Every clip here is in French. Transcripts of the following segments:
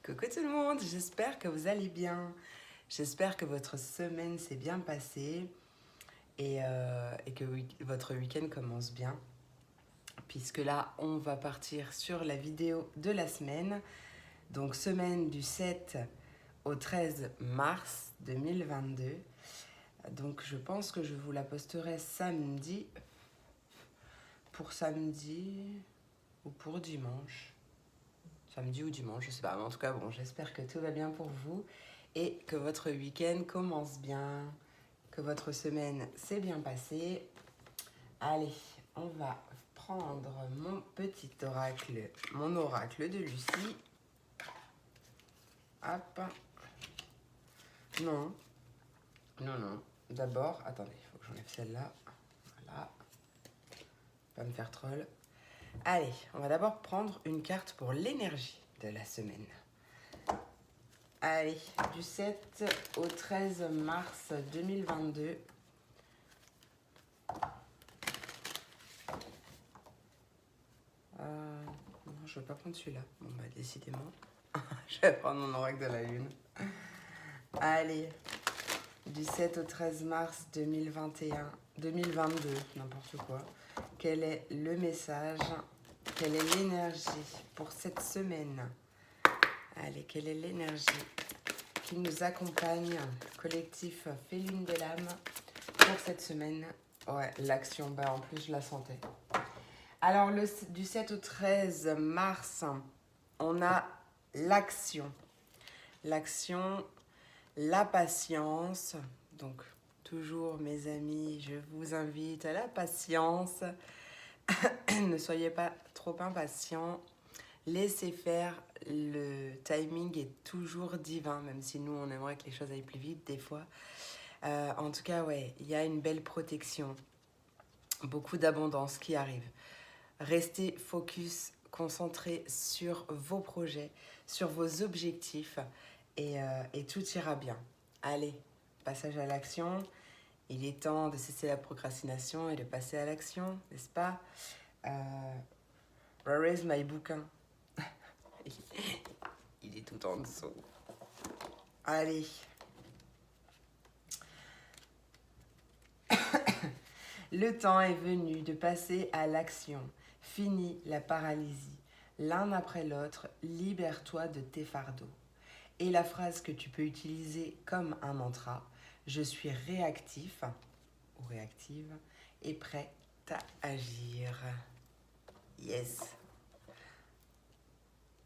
Coucou tout le monde, j'espère que vous allez bien. J'espère que votre semaine s'est bien passée et que votre week-end commence bien. Puisque là, on va partir sur la vidéo de la semaine. Donc, semaine du 7 au 13 mars 2022. Donc, je pense que je vous la posterai samedi. Pour samedi ou pour dimanche. Samedi ou dimanche, je sais pas. Mais en tout cas, bon, j'espère que tout va bien pour vous et que votre week-end commence bien, que votre semaine s'est bien passée. Allez, on va prendre mon petit oracle, mon oracle de Lucie. Hop. Non. Non. D'abord, attendez, il faut que j'enlève celle-là. Voilà. Pas me faire troll. Allez, on va d'abord prendre une carte pour l'énergie de la semaine. Allez, du 7 au 13 mars 2022. Non, je ne veux pas prendre celui-là. Bon, bah, décidément. Je vais prendre mon oracle de la lune. Allez, du 7 au 13 mars 2022, n'importe quoi. Quel est le message? Quelle est l'énergie pour cette semaine? Allez, quelle est l'énergie qui nous accompagne, collectif Féline de l'âme, pour cette semaine? Ouais, l'action, bah en plus je la sentais. Alors, du 7 au 13 mars, on a l'action. L'action, la patience. Donc, toujours, mes amis, je vous invite à la patience. Ne soyez pas trop impatients. Laissez faire. Le timing est toujours divin, même si nous, on aimerait que les choses aillent plus vite des fois. En tout cas, ouais, il y a une belle protection. Beaucoup d'abondance qui arrive. Restez focus, concentré sur vos projets, sur vos objectifs et tout ira bien. Allez, passage à l'action. Il est temps de cesser la procrastination et de passer à l'action, n'est-ce pas? Where is my bouquin? Il est tout en dessous. Allez. Le temps est venu de passer à l'action. Fini la paralysie. L'un après l'autre, libère-toi de tes fardeaux. Et la phrase que tu peux utiliser comme un mantra, je suis réactif ou réactive et prête à agir. Yes.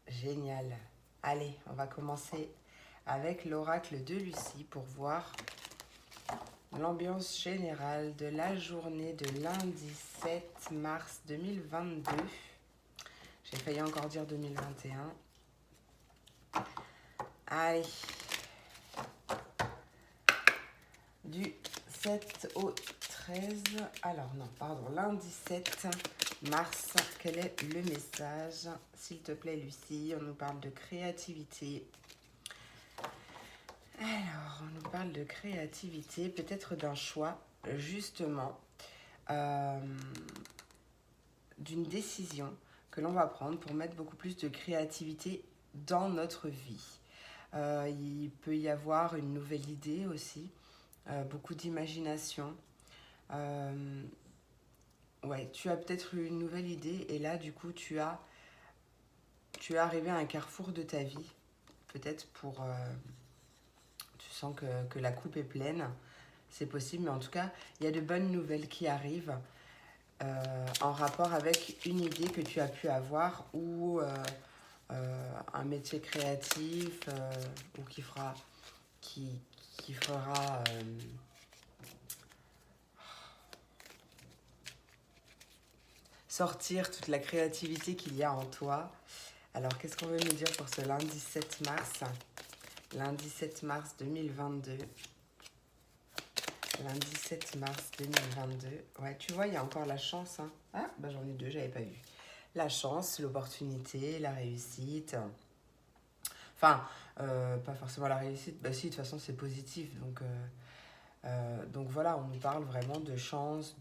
Génial. Allez, on va commencer avec l'oracle de Lucie pour voir l'ambiance générale de la journée de lundi 7 mars 2022. J'ai failli encore dire 2021. Allez. Du 7 au 13. Alors non, pardon, lundi 7 mars. Quel est le message? S'il te plaît, Lucie, on nous parle de créativité. Alors, on nous parle de créativité, peut-être d'un choix, justement, d'une décision que l'on va prendre pour mettre beaucoup plus de créativité dans notre vie. Il peut y avoir une nouvelle idée aussi, beaucoup d'imagination. Ouais, tu as peut-être une nouvelle idée et là, du coup, tu es arrivé à un carrefour de ta vie, peut-être pour... tu sens que la coupe est pleine, c'est possible, mais en tout cas, il y a de bonnes nouvelles qui arrivent en rapport avec une idée que tu as pu avoir ou un métier créatif ou qui fera sortir toute la créativité qu'il y a en toi. Alors, qu'est-ce qu'on veut nous dire pour ce lundi 7 mars? Lundi 7 mars 2022. Lundi 7 mars 2022. Ouais, tu vois, il y a encore la chance. Hein. Ah, bah j'en ai deux, j'avais pas vu. La chance, l'opportunité, la réussite. Enfin, pas forcément la réussite. Bah si, de toute façon, c'est positif. Donc voilà, on nous parle vraiment de chance,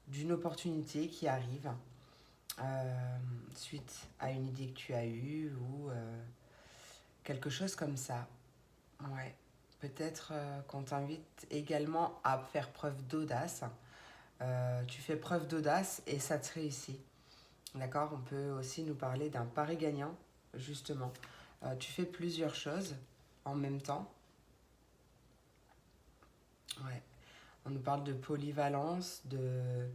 d'une opportunité qui arrive suite à une idée que tu as eue ou Quelque chose comme ça. Ouais. Peut-être qu'on t'invite également à faire preuve d'audace. Tu fais preuve d'audace et ça te réussit. D'accord? On peut aussi nous parler d'un pari gagnant, justement. Tu fais plusieurs choses en même temps. Ouais. On nous parle de polyvalence, de...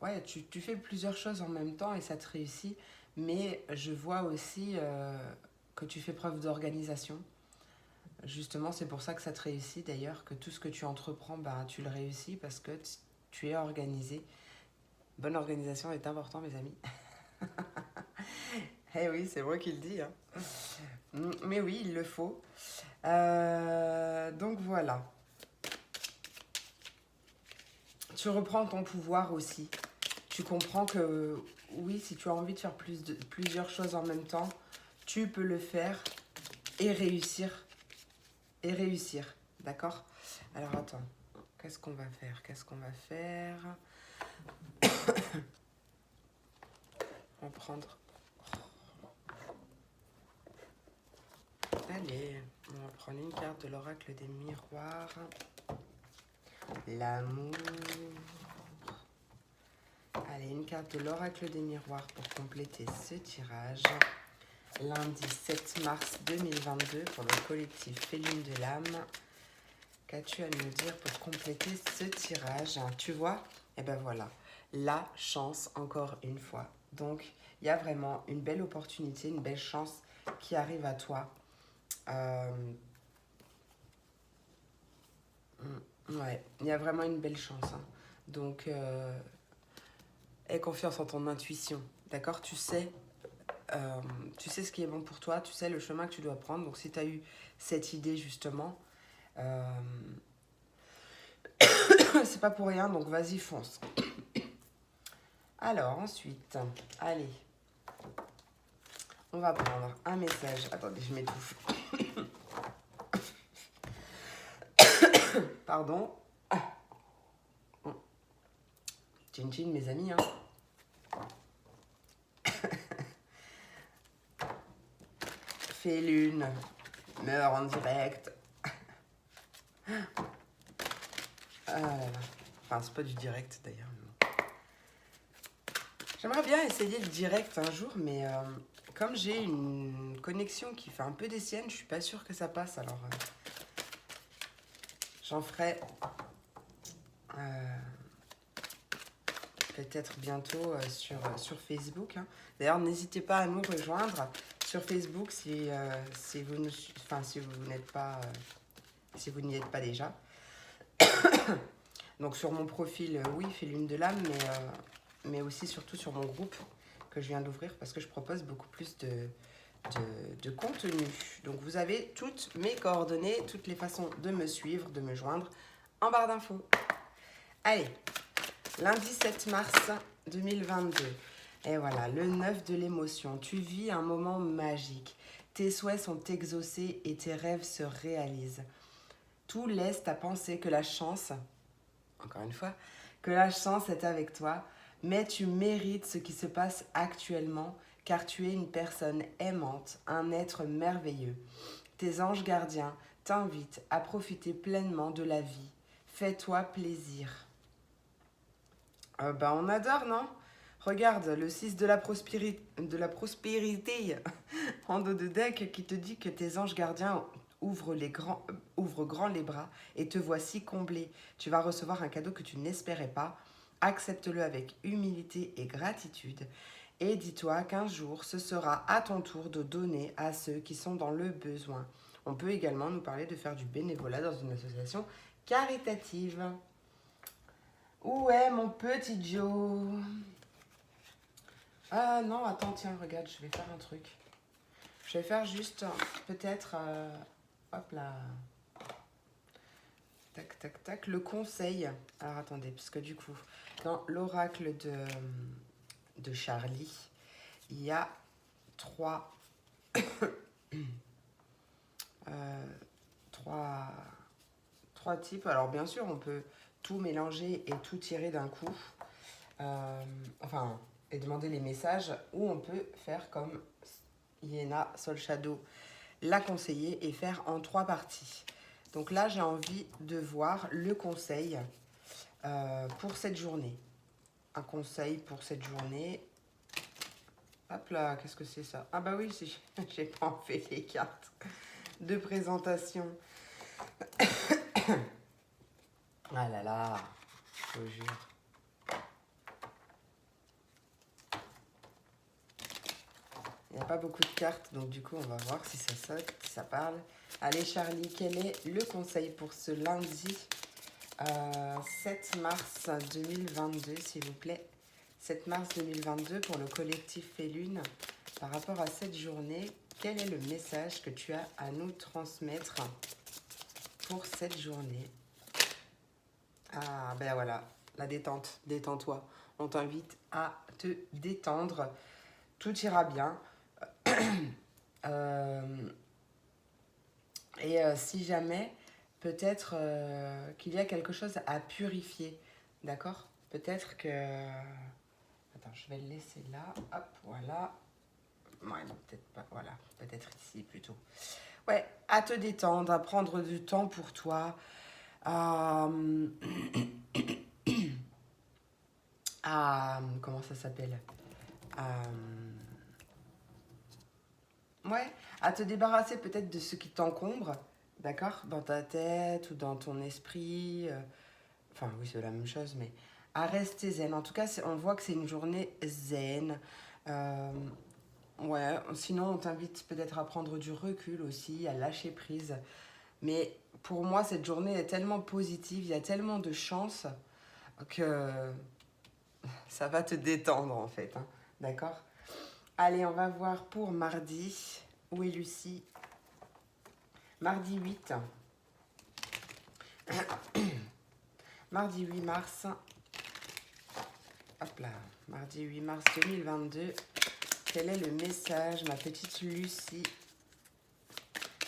Ouais, tu fais plusieurs choses en même temps et ça te réussit. Mais je vois aussi que tu fais preuve d'organisation. Justement, c'est pour ça que ça te réussit d'ailleurs, que tout ce que tu entreprends, ben, tu le réussis parce que tu es organisé. Bonne organisation est important, mes amis. Eh oui, c'est moi qui le dis. Hein. Mais oui, il le faut. Donc voilà. Tu reprends ton pouvoir aussi. Tu comprends que oui, si tu as envie de faire plusieurs choses en même temps, tu peux le faire et réussir. Et réussir. D'accord? Alors attends. Qu'est-ce qu'on va faire? Qu'est-ce qu'on va faire? On va prendre... Allez, on va prendre une carte de l'oracle des miroirs. L'amour. Allez, une carte de l'oracle des miroirs pour compléter ce tirage. Lundi 7 mars 2022 pour le collectif Féline de l'âme. Qu'as-tu à nous dire pour compléter ce tirage? Tu vois? Et ben voilà, la chance encore une fois. Donc, il y a vraiment une belle opportunité, une belle chance qui arrive à toi. Ouais, il y a vraiment une belle chance. Hein. Donc, aie confiance en ton intuition, d'accord? Tu sais ce qui est bon pour toi, tu sais le chemin que tu dois prendre. Donc, si tu as eu cette idée, justement, c'est pas pour rien, donc vas-y, fonce. Alors, ensuite, allez, on va prendre un message. Attendez, je m'étouffe. Pardon. Tchin tchin, mes amis. Hein. Fais lune, meurs en direct. Ah là là. Enfin, c'est pas du direct d'ailleurs. J'aimerais bien essayer le direct un jour, mais comme j'ai une connexion qui fait un peu des siennes, je suis pas sûre que ça passe. Alors, j'en ferai peut-être bientôt sur Facebook. Hein. D'ailleurs, n'hésitez pas à nous rejoindre sur Facebook si vous n'êtes pas, si vous n'y êtes pas déjà. Donc sur mon profil, oui, fait l'une de l'âme, mais aussi surtout sur mon groupe que je viens d'ouvrir parce que je propose beaucoup plus de contenu. Donc vous avez toutes mes coordonnées, toutes les façons de me suivre, de me joindre en barre d'infos. Allez, lundi 7 mars 2022. Et voilà, le 9 de l'émotion. Tu vis un moment magique. Tes souhaits sont exaucés et tes rêves se réalisent. Tout laisse à penser que la chance, encore une fois, que la chance est avec toi, mais tu mérites ce qui se passe actuellement car tu es une personne aimante, un être merveilleux. Tes anges gardiens t'invitent à profiter pleinement de la vie. Fais-toi plaisir. On adore, non? Regarde, le 6 de la prospérité en dos de deck qui te dit que tes anges gardiens ouvrent grand les bras et te voici comblé. Tu vas recevoir un cadeau que tu n'espérais pas. Accepte-le avec humilité et gratitude. Et dis-toi qu'un jour, ce sera à ton tour de donner à ceux qui sont dans le besoin. On peut également nous parler de faire du bénévolat dans une association caritative. Où est mon petit Joe? Ah non, attends, tiens, regarde, je vais faire un truc. Je vais faire juste, peut-être, hop là, tac, tac, tac, le conseil. Alors attendez, parce que du coup, dans l'oracle de Charlie, il y a trois types. Alors bien sûr, on peut tout mélanger et tout tirer d'un coup. Et demander les messages, ou on peut faire comme Iéna, Sol Shadow, l'a conseillé et faire en 3 parties. Donc là, j'ai envie de voir le conseil pour cette journée. Un conseil pour cette journée. Hop là, qu'est-ce que c'est ça? Ah bah oui, j'ai pas fait les cartes de présentation. Ah là là, je vous jure. Il n'y a pas beaucoup de cartes, donc du coup, on va voir si ça saute, si ça parle. Allez Charlie, quel est le conseil pour ce lundi 7 mars 2022, s'il vous plaît? 7 mars 2022 pour le collectif Félune. Par rapport à cette journée, quel est le message que tu as à nous transmettre pour cette journée? Ah ben voilà, la détente, détends-toi. On t'invite à te détendre. Tout ira bien. Si jamais, peut-être qu'il y a quelque chose à purifier, d'accord? Peut-être que... Attends, je vais le laisser là. Hop, voilà. Ouais, non, peut-être pas. Voilà, peut-être ici plutôt. Ouais, à te détendre, à prendre du temps pour toi. Comment ça s'appelle? Ouais, à te débarrasser peut-être de ce qui t'encombre, d'accord? Dans ta tête ou dans ton esprit. Enfin, oui, c'est la même chose, mais à rester zen. En tout cas, on voit que c'est une journée zen. Ouais, sinon, on t'invite peut-être à prendre du recul aussi, à lâcher prise. Mais pour moi, cette journée est tellement positive, il y a tellement de chance que ça va te détendre en fait, hein. D'accord? Allez, on va voir pour mardi. Où est Lucie? Mardi 8. Mardi 8 mars. Hop là. Mardi 8 mars 2022. Quel est le message, ma petite Lucie?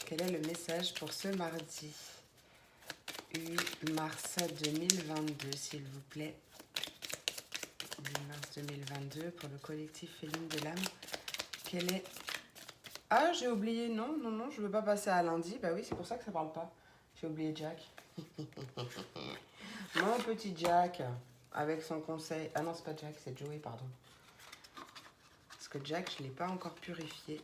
Quel est le message pour ce mardi 8 mars 2022, s'il vous plaît? 8 mars 2022 pour le collectif Féline de l'âme. Quel est... Ah, j'ai oublié. Non, non, non, je veux pas passer à lundi. Bah oui, c'est pour ça que ça parle pas. J'ai oublié Jack. Mon petit Jack, avec son conseil... Ah non, c'est pas Jack, c'est Joey, pardon. Parce que Jack, je l'ai pas encore purifié.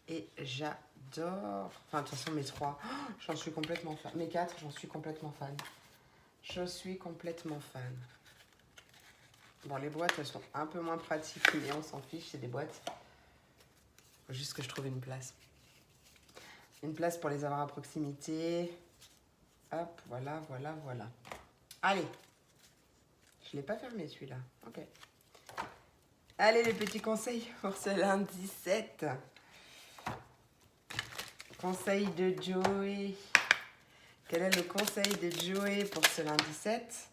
Et j'adore... Enfin, de toute façon, mes 3, j'en suis complètement fan. Mes 4, j'en suis complètement fan. Je suis complètement fan. Bon, les boîtes, elles sont un peu moins pratiques, mais on s'en fiche, c'est des boîtes. Faut juste que je trouve une place. Une place pour les avoir à proximité. Hop, voilà, voilà, voilà. Allez. Je ne l'ai pas fermé, celui-là. Ok. Allez, les petits conseils pour ce lundi 7. Conseil de Joey. Quel est le conseil de Joey pour ce lundi 7?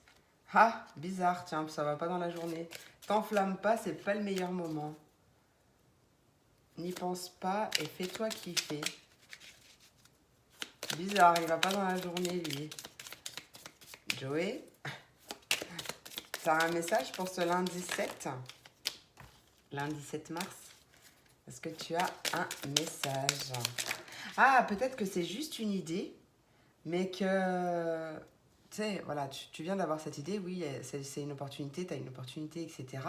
Ah, bizarre, tiens, ça va pas dans la journée. T'enflamme pas, c'est pas le meilleur moment. N'y pense pas et fais-toi kiffer. Bizarre, il va pas dans la journée, lui. Joey, t'as un message pour ce lundi 7? Lundi 7 mars? Est-ce que tu as un message? Ah, peut-être que c'est juste une idée, mais que... Tu sais, voilà, tu viens d'avoir cette idée, oui, c'est une opportunité, tu as une opportunité, etc.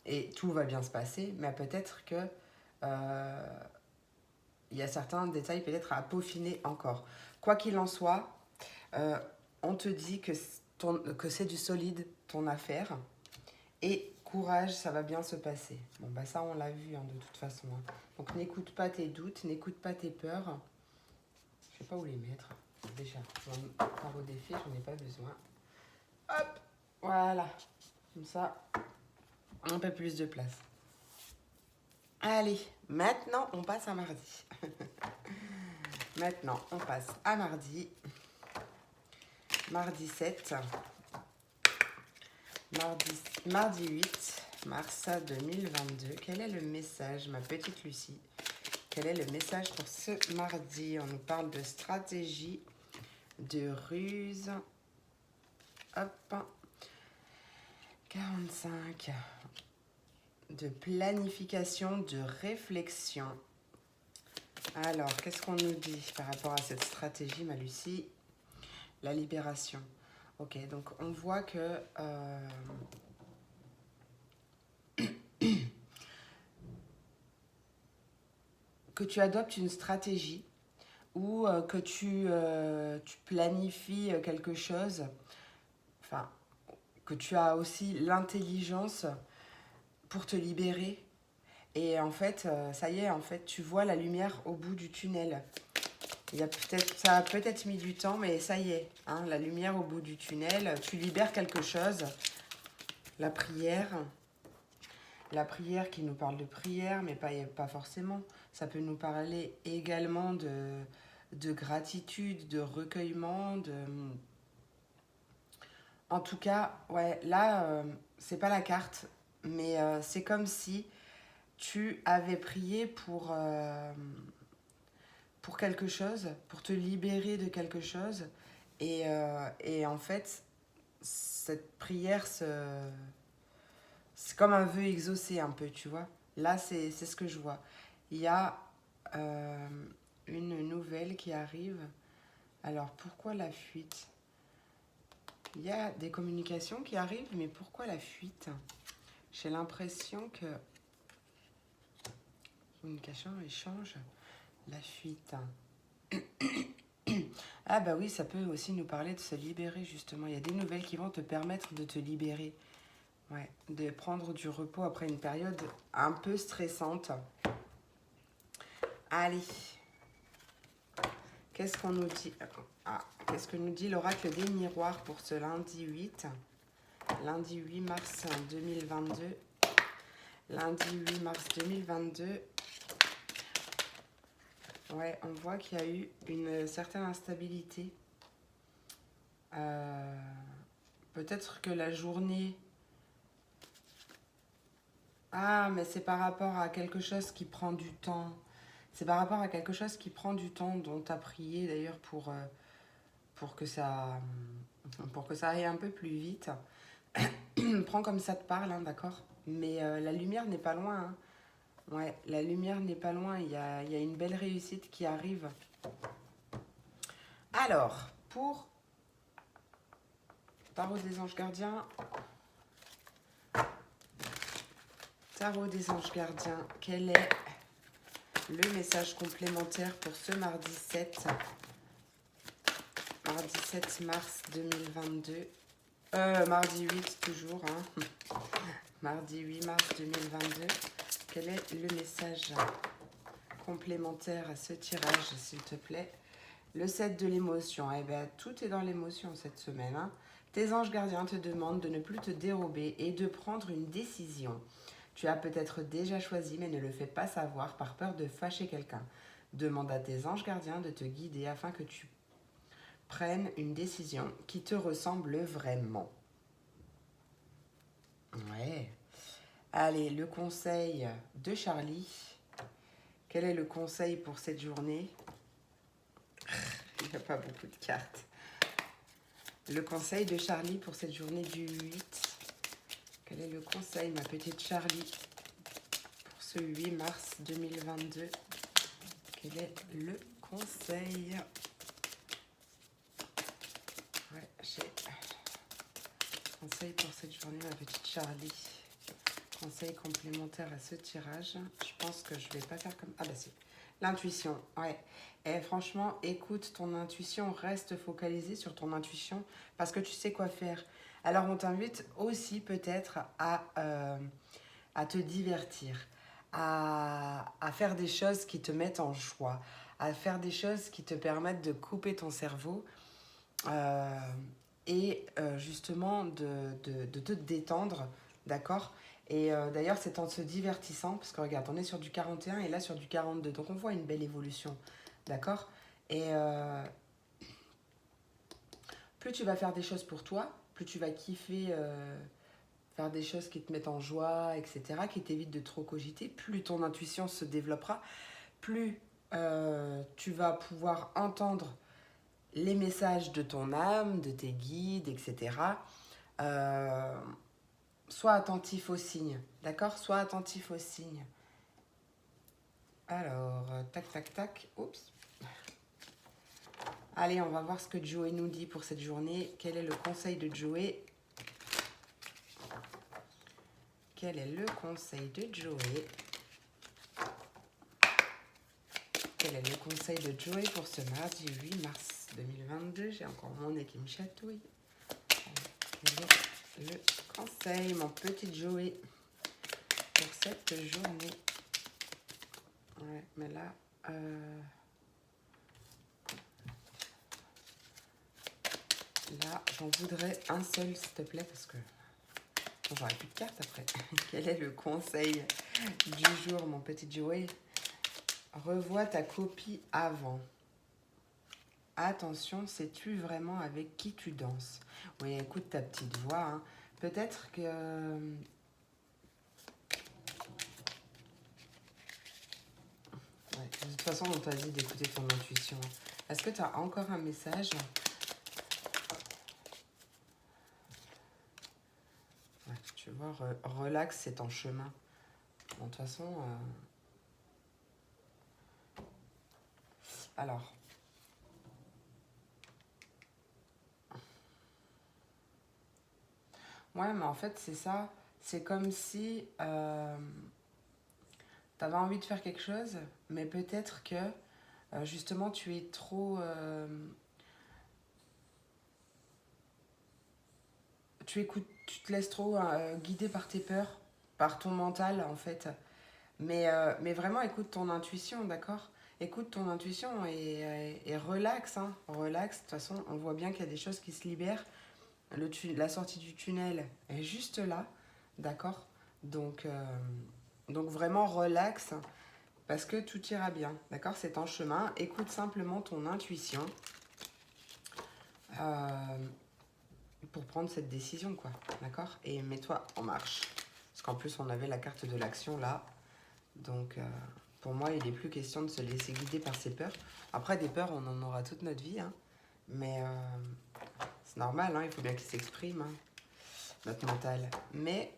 Et tout va bien se passer, mais peut-être que... il y a certains détails peut-être à peaufiner encore. Quoi qu'il en soit, on te dit que c'est du solide, ton affaire. Et courage, ça va bien se passer. Bon, bah ça, on l'a vu hein, de toute façon. Hein. Donc, n'écoute pas tes doutes, n'écoute pas tes peurs. Je sais pas où les mettre. Déjà, tarot des fées, j'en ai pas besoin. Hop, voilà. Comme ça, un peu plus de place. Allez, maintenant, on passe à mardi. Maintenant, on passe à mardi. Mardi 7. Mardi 8 mars 2022. Quel est le message, ma petite Lucie? Quel est le message pour ce mardi? On nous parle de stratégie, de ruse. Hop. 45. de planification, de réflexion. Alors, qu'est-ce qu'on nous dit par rapport à cette stratégie, ma Lucie? La libération. Ok, donc on voit que que tu adoptes une stratégie ou que tu planifies quelque chose, enfin, que tu as aussi l'intelligence pour te libérer. Et en fait, ça y est, en fait, tu vois la lumière au bout du tunnel. Ça a peut-être mis du temps, mais ça y est, hein, la lumière au bout du tunnel. Tu libères quelque chose. La prière qui nous parle de prière, mais pas forcément. Ça peut nous parler également de gratitude, de recueillement, En tout cas, ouais, là, c'est pas la carte, mais c'est comme si tu avais prié pour quelque chose, pour te libérer de quelque chose. Et en fait, cette prière, c'est comme un vœu exaucé un peu, tu vois. Là, c'est ce que je vois. Il y a euh, une nouvelle qui arrive. Alors, pourquoi la fuite? Il y a des communications qui arrivent, mais pourquoi la fuite? J'ai l'impression que communication, échange, la fuite. Ah bah oui, ça peut aussi nous parler de se libérer justement. Il y a des nouvelles qui vont te permettre de te libérer. Ouais, de prendre du repos après une période un peu stressante. Allez, qu'est-ce qu'on nous dit? Qu'est-ce que nous dit l'oracle des miroirs pour ce lundi 8? Lundi 8 mars 2022. Lundi 8 mars 2022. Ouais, on voit qu'il y a eu une certaine instabilité. Peut-être que la journée... Ah, mais c'est par rapport à quelque chose qui prend du temps. C'est par rapport à quelque chose qui prend du temps, dont tu as prié d'ailleurs pour que ça aille un peu plus vite. Prends comme ça te parle, hein, d'accord? Mais la lumière n'est pas loin. Hein. Ouais, la lumière n'est pas loin. Il y a une belle réussite qui arrive. Alors, pour Tarot des anges gardiens. Tarot des anges gardiens, quel est le message complémentaire pour ce mardi 7 mars 2022? Mardi 8 toujours, hein. Mardi 8 mars 2022. Quel est le message complémentaire à ce tirage, s'il te plaît? Le 7 de l'émotion. Eh bien, tout est dans l'émotion cette semaine. Hein. Tes anges gardiens te demandent de ne plus te dérober et de prendre une décision. Tu as peut-être déjà choisi, mais ne le fais pas savoir par peur de fâcher quelqu'un. Demande à tes anges gardiens de te guider afin que tu prennes une décision qui te ressemble vraiment. Ouais. Allez, le conseil de Charlie. Quel est le conseil pour cette journée? Il n'y a pas beaucoup de cartes. Le conseil de Charlie pour cette journée du 8. Quel est le conseil, ma petite Charlie, pour ce 8 mars 2022? Quel est le conseil? Ouais, j'ai conseil pour cette journée, ma petite Charlie. Conseil complémentaire à ce tirage. Je pense que je vais pas faire comme... Ah bah si. L'intuition, ouais. Et franchement, écoute ton intuition, reste focalisé sur ton intuition parce que tu sais quoi faire. Alors on t'invite aussi peut-être à te divertir, à faire des choses qui te mettent en joie, à faire des choses qui te permettent de couper ton cerveau justement de te détendre, d'accord? Et d'ailleurs, c'est en se divertissant, parce que regarde, on est sur du 41 et là sur du 42, donc on voit une belle évolution, d'accord? Et plus tu vas faire des choses pour toi, plus tu vas kiffer faire des choses qui te mettent en joie, etc., qui t'évitent de trop cogiter, plus ton intuition se développera, plus tu vas pouvoir entendre les messages de ton âme, de tes guides, etc. sois attentif aux signes, d'accord? Sois attentif aux signes. Alors, tac, tac, tac. Oups. Allez, on va voir ce que Joey nous dit pour cette journée. Quel est le conseil de Joey? Quel est le conseil de Joey? Quel est le conseil de Joey pour ce mardi 8 mars 2022? J'ai encore mon nez qui me chatouille. Quel est le conseil, mon petit Joey, pour cette journée? Ouais, mais là... Là, j'en voudrais un seul, s'il te plaît, parce que j'aurai plus de cartes après. Quel est le conseil du jour, mon petit Joey? Revois ta copie avant. Attention, sais-tu vraiment avec qui tu danses? Oui, écoute ta petite voix. Hein. Peut-être que... Ouais, de toute façon, on t'a dit d'écouter ton intuition. Est-ce que tu as encore un message? Ouais, tu vois, relax, c'est en chemin. Bon, de toute façon... Alors... Ouais, mais en fait, c'est ça. C'est comme si tu avais envie de faire quelque chose, mais peut-être que justement, tu es trop... tu te laisses trop guider par tes peurs, par ton mental, en fait. Mais vraiment, écoute ton intuition, d'accord? Écoute ton intuition et relax, hein. Relax, de toute façon, on voit bien qu'il y a des choses qui se libèrent. La sortie du tunnel est juste là, d'accord? Donc vraiment relax parce que tout ira bien, d'accord? C'est en chemin. Écoute simplement ton intuition pour prendre cette décision, quoi, d'accord? Et mets-toi en marche. Parce qu'en plus, on avait la carte de l'action là. Donc, pour moi, il n'est plus question de se laisser guider par ses peurs. Après, des peurs, on en aura toute notre vie, hein. Mais c'est normal, hein, il faut bien qu'il s'exprime, hein, notre mental. Mais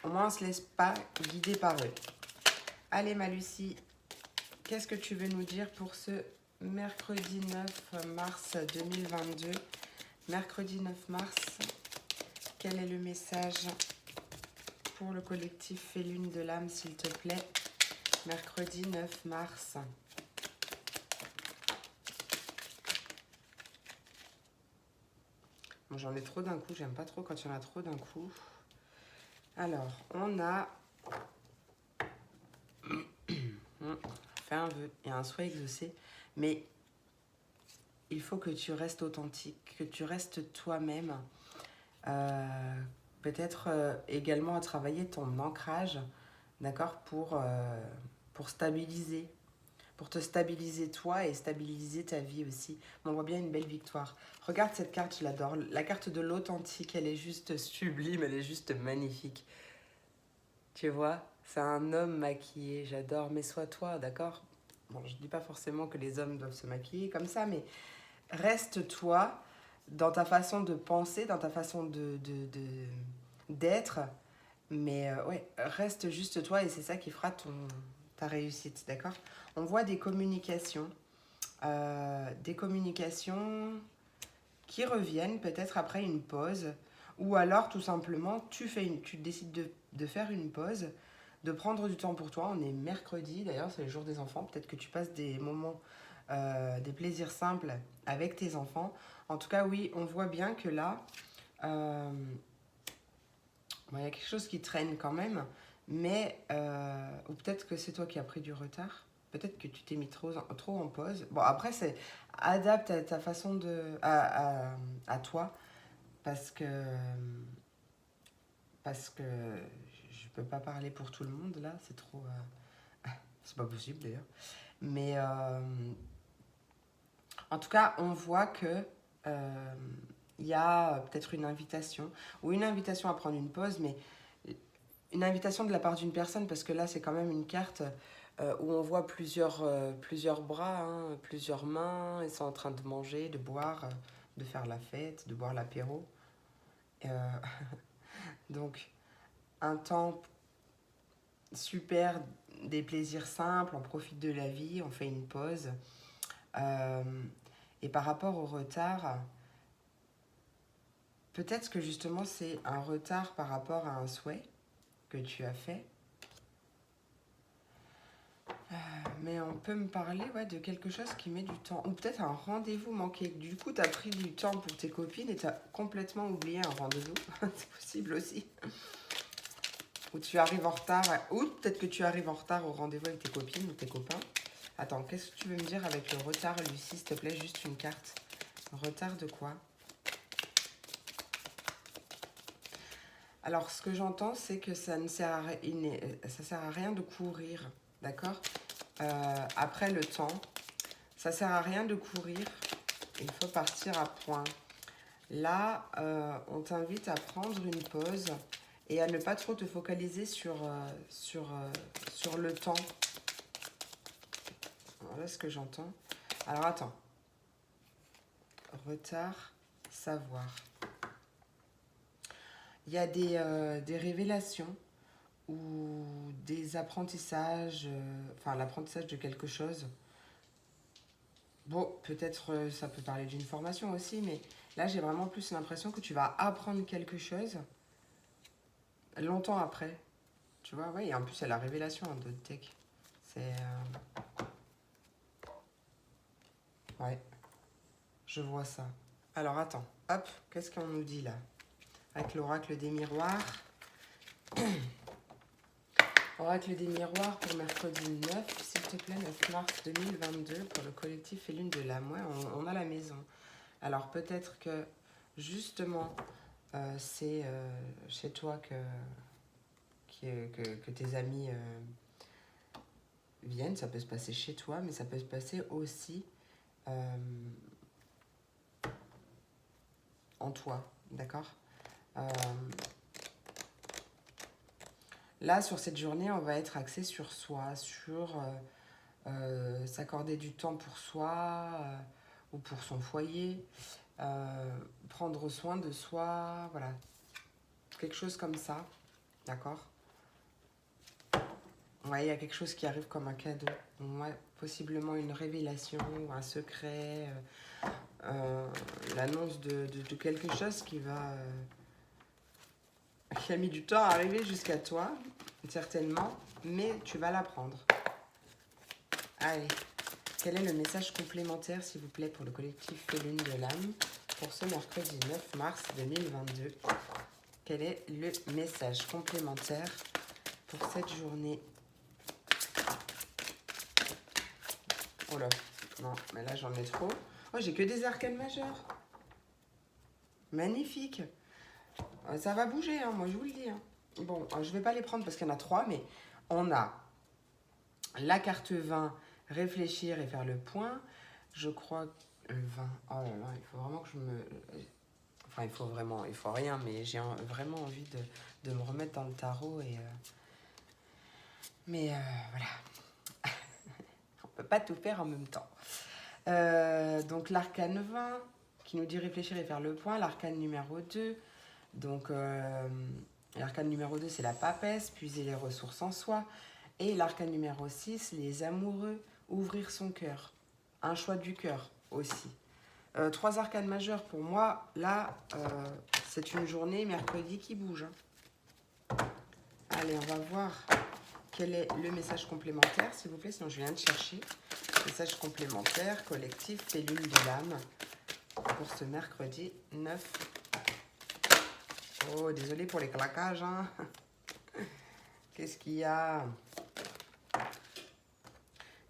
au moins, on ne se laisse pas guider par eux. Allez, ma Lucie, qu'est-ce que tu veux nous dire pour ce mercredi 9 mars 2022? Mercredi 9 mars, quel est le message pour le collectif Félune de l'âme, s'il te plaît? Mercredi 9 mars. Bon, j'en ai trop d'un coup, j'aime pas trop quand il y en a trop d'un coup. Alors, on a... Fais un vœu, il y a un souhait exaucé, mais il faut que tu restes authentique, que tu restes toi-même. Peut-être également à travailler ton ancrage, d'accord, pour stabiliser, pour te stabiliser toi et stabiliser ta vie aussi. On voit bien une belle victoire. Regarde cette carte, je l'adore. La carte de l'authentique, elle est juste sublime, elle est juste magnifique. Tu vois, c'est un homme maquillé, j'adore, mais sois toi, d'accord? Bon, je dis pas forcément que les hommes doivent se maquiller comme ça, mais reste toi dans ta façon de penser, dans ta façon d'être, mais ouais, reste juste toi et c'est ça qui fera ta réussite, d'accord? On voit des communications qui reviennent peut-être après une pause, ou alors tout simplement tu décides de faire une pause, de prendre du temps pour toi. On est mercredi, d'ailleurs c'est le jour des enfants, peut-être que tu passes des moments, des plaisirs simples avec tes enfants. En tout cas oui, on voit bien que là, bon, y a quelque chose qui traîne quand même, mais ou peut-être que c'est toi qui as pris du retard. Peut-être que tu t'es mis trop en pause. Bon, après, c'est adapte à ta façon à toi, parce que je peux pas parler pour tout le monde là, c'est trop, c'est pas possible d'ailleurs. Mais en tout cas, on voit que il y a peut-être une invitation ou une invitation à prendre une pause, mais une invitation de la part d'une personne, parce que là, c'est quand même une carte où on voit plusieurs bras, hein, plusieurs mains, ils sont en train de manger, de boire, de faire la fête, de boire l'apéro. Euh, donc, un temps super, des plaisirs simples, on profite de la vie, on fait une pause. Et par rapport au retard, peut-être que justement c'est un retard par rapport à un souhait que tu as fait. Mais on peut me parler de quelque chose qui met du temps. Ou peut-être un rendez-vous manqué. Du coup, tu as pris du temps pour tes copines et tu as complètement oublié un rendez-vous. C'est possible aussi. Ou tu arrives en retard. Ou peut-être que tu arrives en retard au rendez-vous avec tes copines ou tes copains. Attends, qu'est-ce que tu veux me dire avec le retard, Lucie, s'il te plaît, juste une carte. Retard de quoi? Alors, ce que j'entends, c'est que ça ne sert à rien de courir, d'accord? Après le temps, ça sert à rien de courir. Il faut partir à point. Là, on t'invite à prendre une pause et à ne pas trop te focaliser sur le temps. Voilà ce que j'entends. Alors, attends. Retard, savoir. Il y a des révélations ou des apprentissages, enfin l'apprentissage de quelque chose. Bon, peut-être ça peut parler d'une formation aussi, mais là j'ai vraiment plus l'impression que tu vas apprendre quelque chose longtemps après. Tu vois, ouais, et en plus il y a la révélation de tech. C'est... Ouais, je vois ça. Alors attends, hop, qu'est-ce qu'on nous dit là? Avec l'oracle des miroirs. Oracle des miroirs pour mercredi 9, s'il te plaît, 9 mars 2022 pour le collectif et lune de l'âme. Ouais, on a la maison. Alors peut-être que justement c'est chez toi que tes amis viennent. Ça peut se passer chez toi, mais ça peut se passer aussi en toi, d'accord? Là, sur cette journée, on va être axé sur soi, sur s'accorder du temps pour soi ou pour son foyer, prendre soin de soi, voilà. Quelque chose comme ça, d'accord? Ouais, il y a quelque chose qui arrive comme un cadeau. Ouais, possiblement une révélation, un secret, l'annonce de quelque chose qui a mis du temps à arriver jusqu'à toi, certainement, mais tu vas l'apprendre. Allez, quel est le message complémentaire, s'il vous plaît, pour le collectif Lune de l'âme pour ce mercredi 9 mars 2022? Quel est le message complémentaire pour cette journée? Oh là, non, mais là j'en ai trop. Oh, j'ai que des arcanes majeures. Magnifique. Ça va bouger, hein, moi je vous le dis. Hein. Bon, je vais pas les prendre parce qu'il y en a 3, mais on a la carte 20, réfléchir et faire le point. Je crois que 20, oh là là, il faut vraiment que je me... Enfin, il faut rien, mais j'ai vraiment envie de me remettre dans le tarot et... Mais voilà, on peut pas tout faire en même temps. Donc l'arcane 20, qui nous dit réfléchir et faire le point. L'arcane numéro 2, donc l'arcane numéro 2, c'est la papesse, puiser les ressources en soi. Et l'arcane numéro 6, les amoureux, ouvrir son cœur. Un choix du cœur aussi. 3 arcanes majeures pour moi. Là, c'est une journée mercredi qui bouge. Allez, on va voir quel est le message complémentaire, s'il vous plaît, sinon je viens de chercher. Message complémentaire, collectif et lune de l'âme pour ce mercredi 9. Oh, désolé pour les claquages. Hein. Qu'est-ce qu'il y a?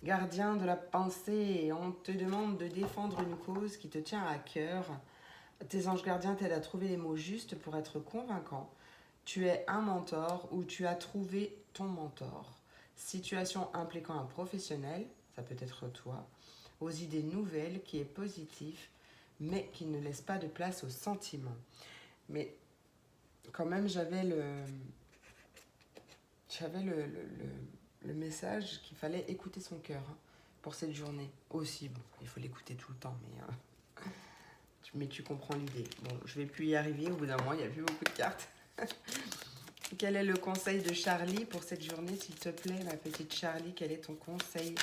Gardien de la pensée, on te demande de défendre une cause qui te tient à cœur. Tes anges gardiens t'aident à trouver les mots justes pour être convaincant. Tu es un mentor ou tu as trouvé ton mentor. Situation impliquant un professionnel, ça peut être toi, aux idées nouvelles, qui est positif, mais qui ne laisse pas de place aux sentiments. Mais quand même, j'avais le message qu'il fallait écouter son cœur hein, pour cette journée. Aussi, bon, il faut l'écouter tout le temps, mais tu comprends l'idée. Bon, je vais plus y arriver, au bout d'un moment, il n'y a plus beaucoup de cartes. Quel est le conseil de Charlie pour cette journée, s'il te plaît, ma petite Charlie? Quel est ton conseil?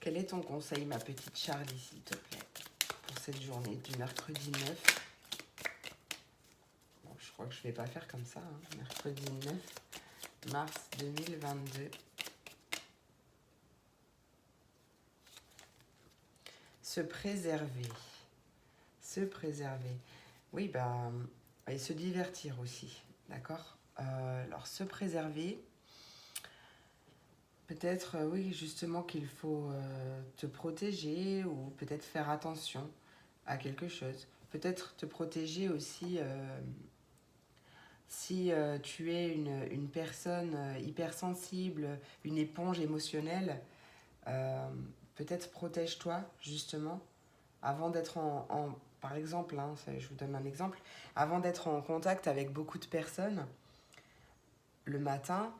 Quel est ton conseil, ma petite Charlie, s'il te plaît, pour cette journée du mercredi 9? Bon, je crois que je ne vais pas faire comme ça, hein. Mercredi 9 mars 2022. Se préserver. Se préserver. Oui, bah, et se divertir aussi, d'accord? Alors, se préserver, peut-être, oui, justement qu'il faut te protéger ou peut-être faire attention à quelque chose. Peut-être te protéger aussi si tu es une personne hypersensible, une éponge émotionnelle. Peut-être protège-toi, justement, avant d'être par exemple, hein, je vous donne un exemple, avant d'être en contact avec beaucoup de personnes, le matin,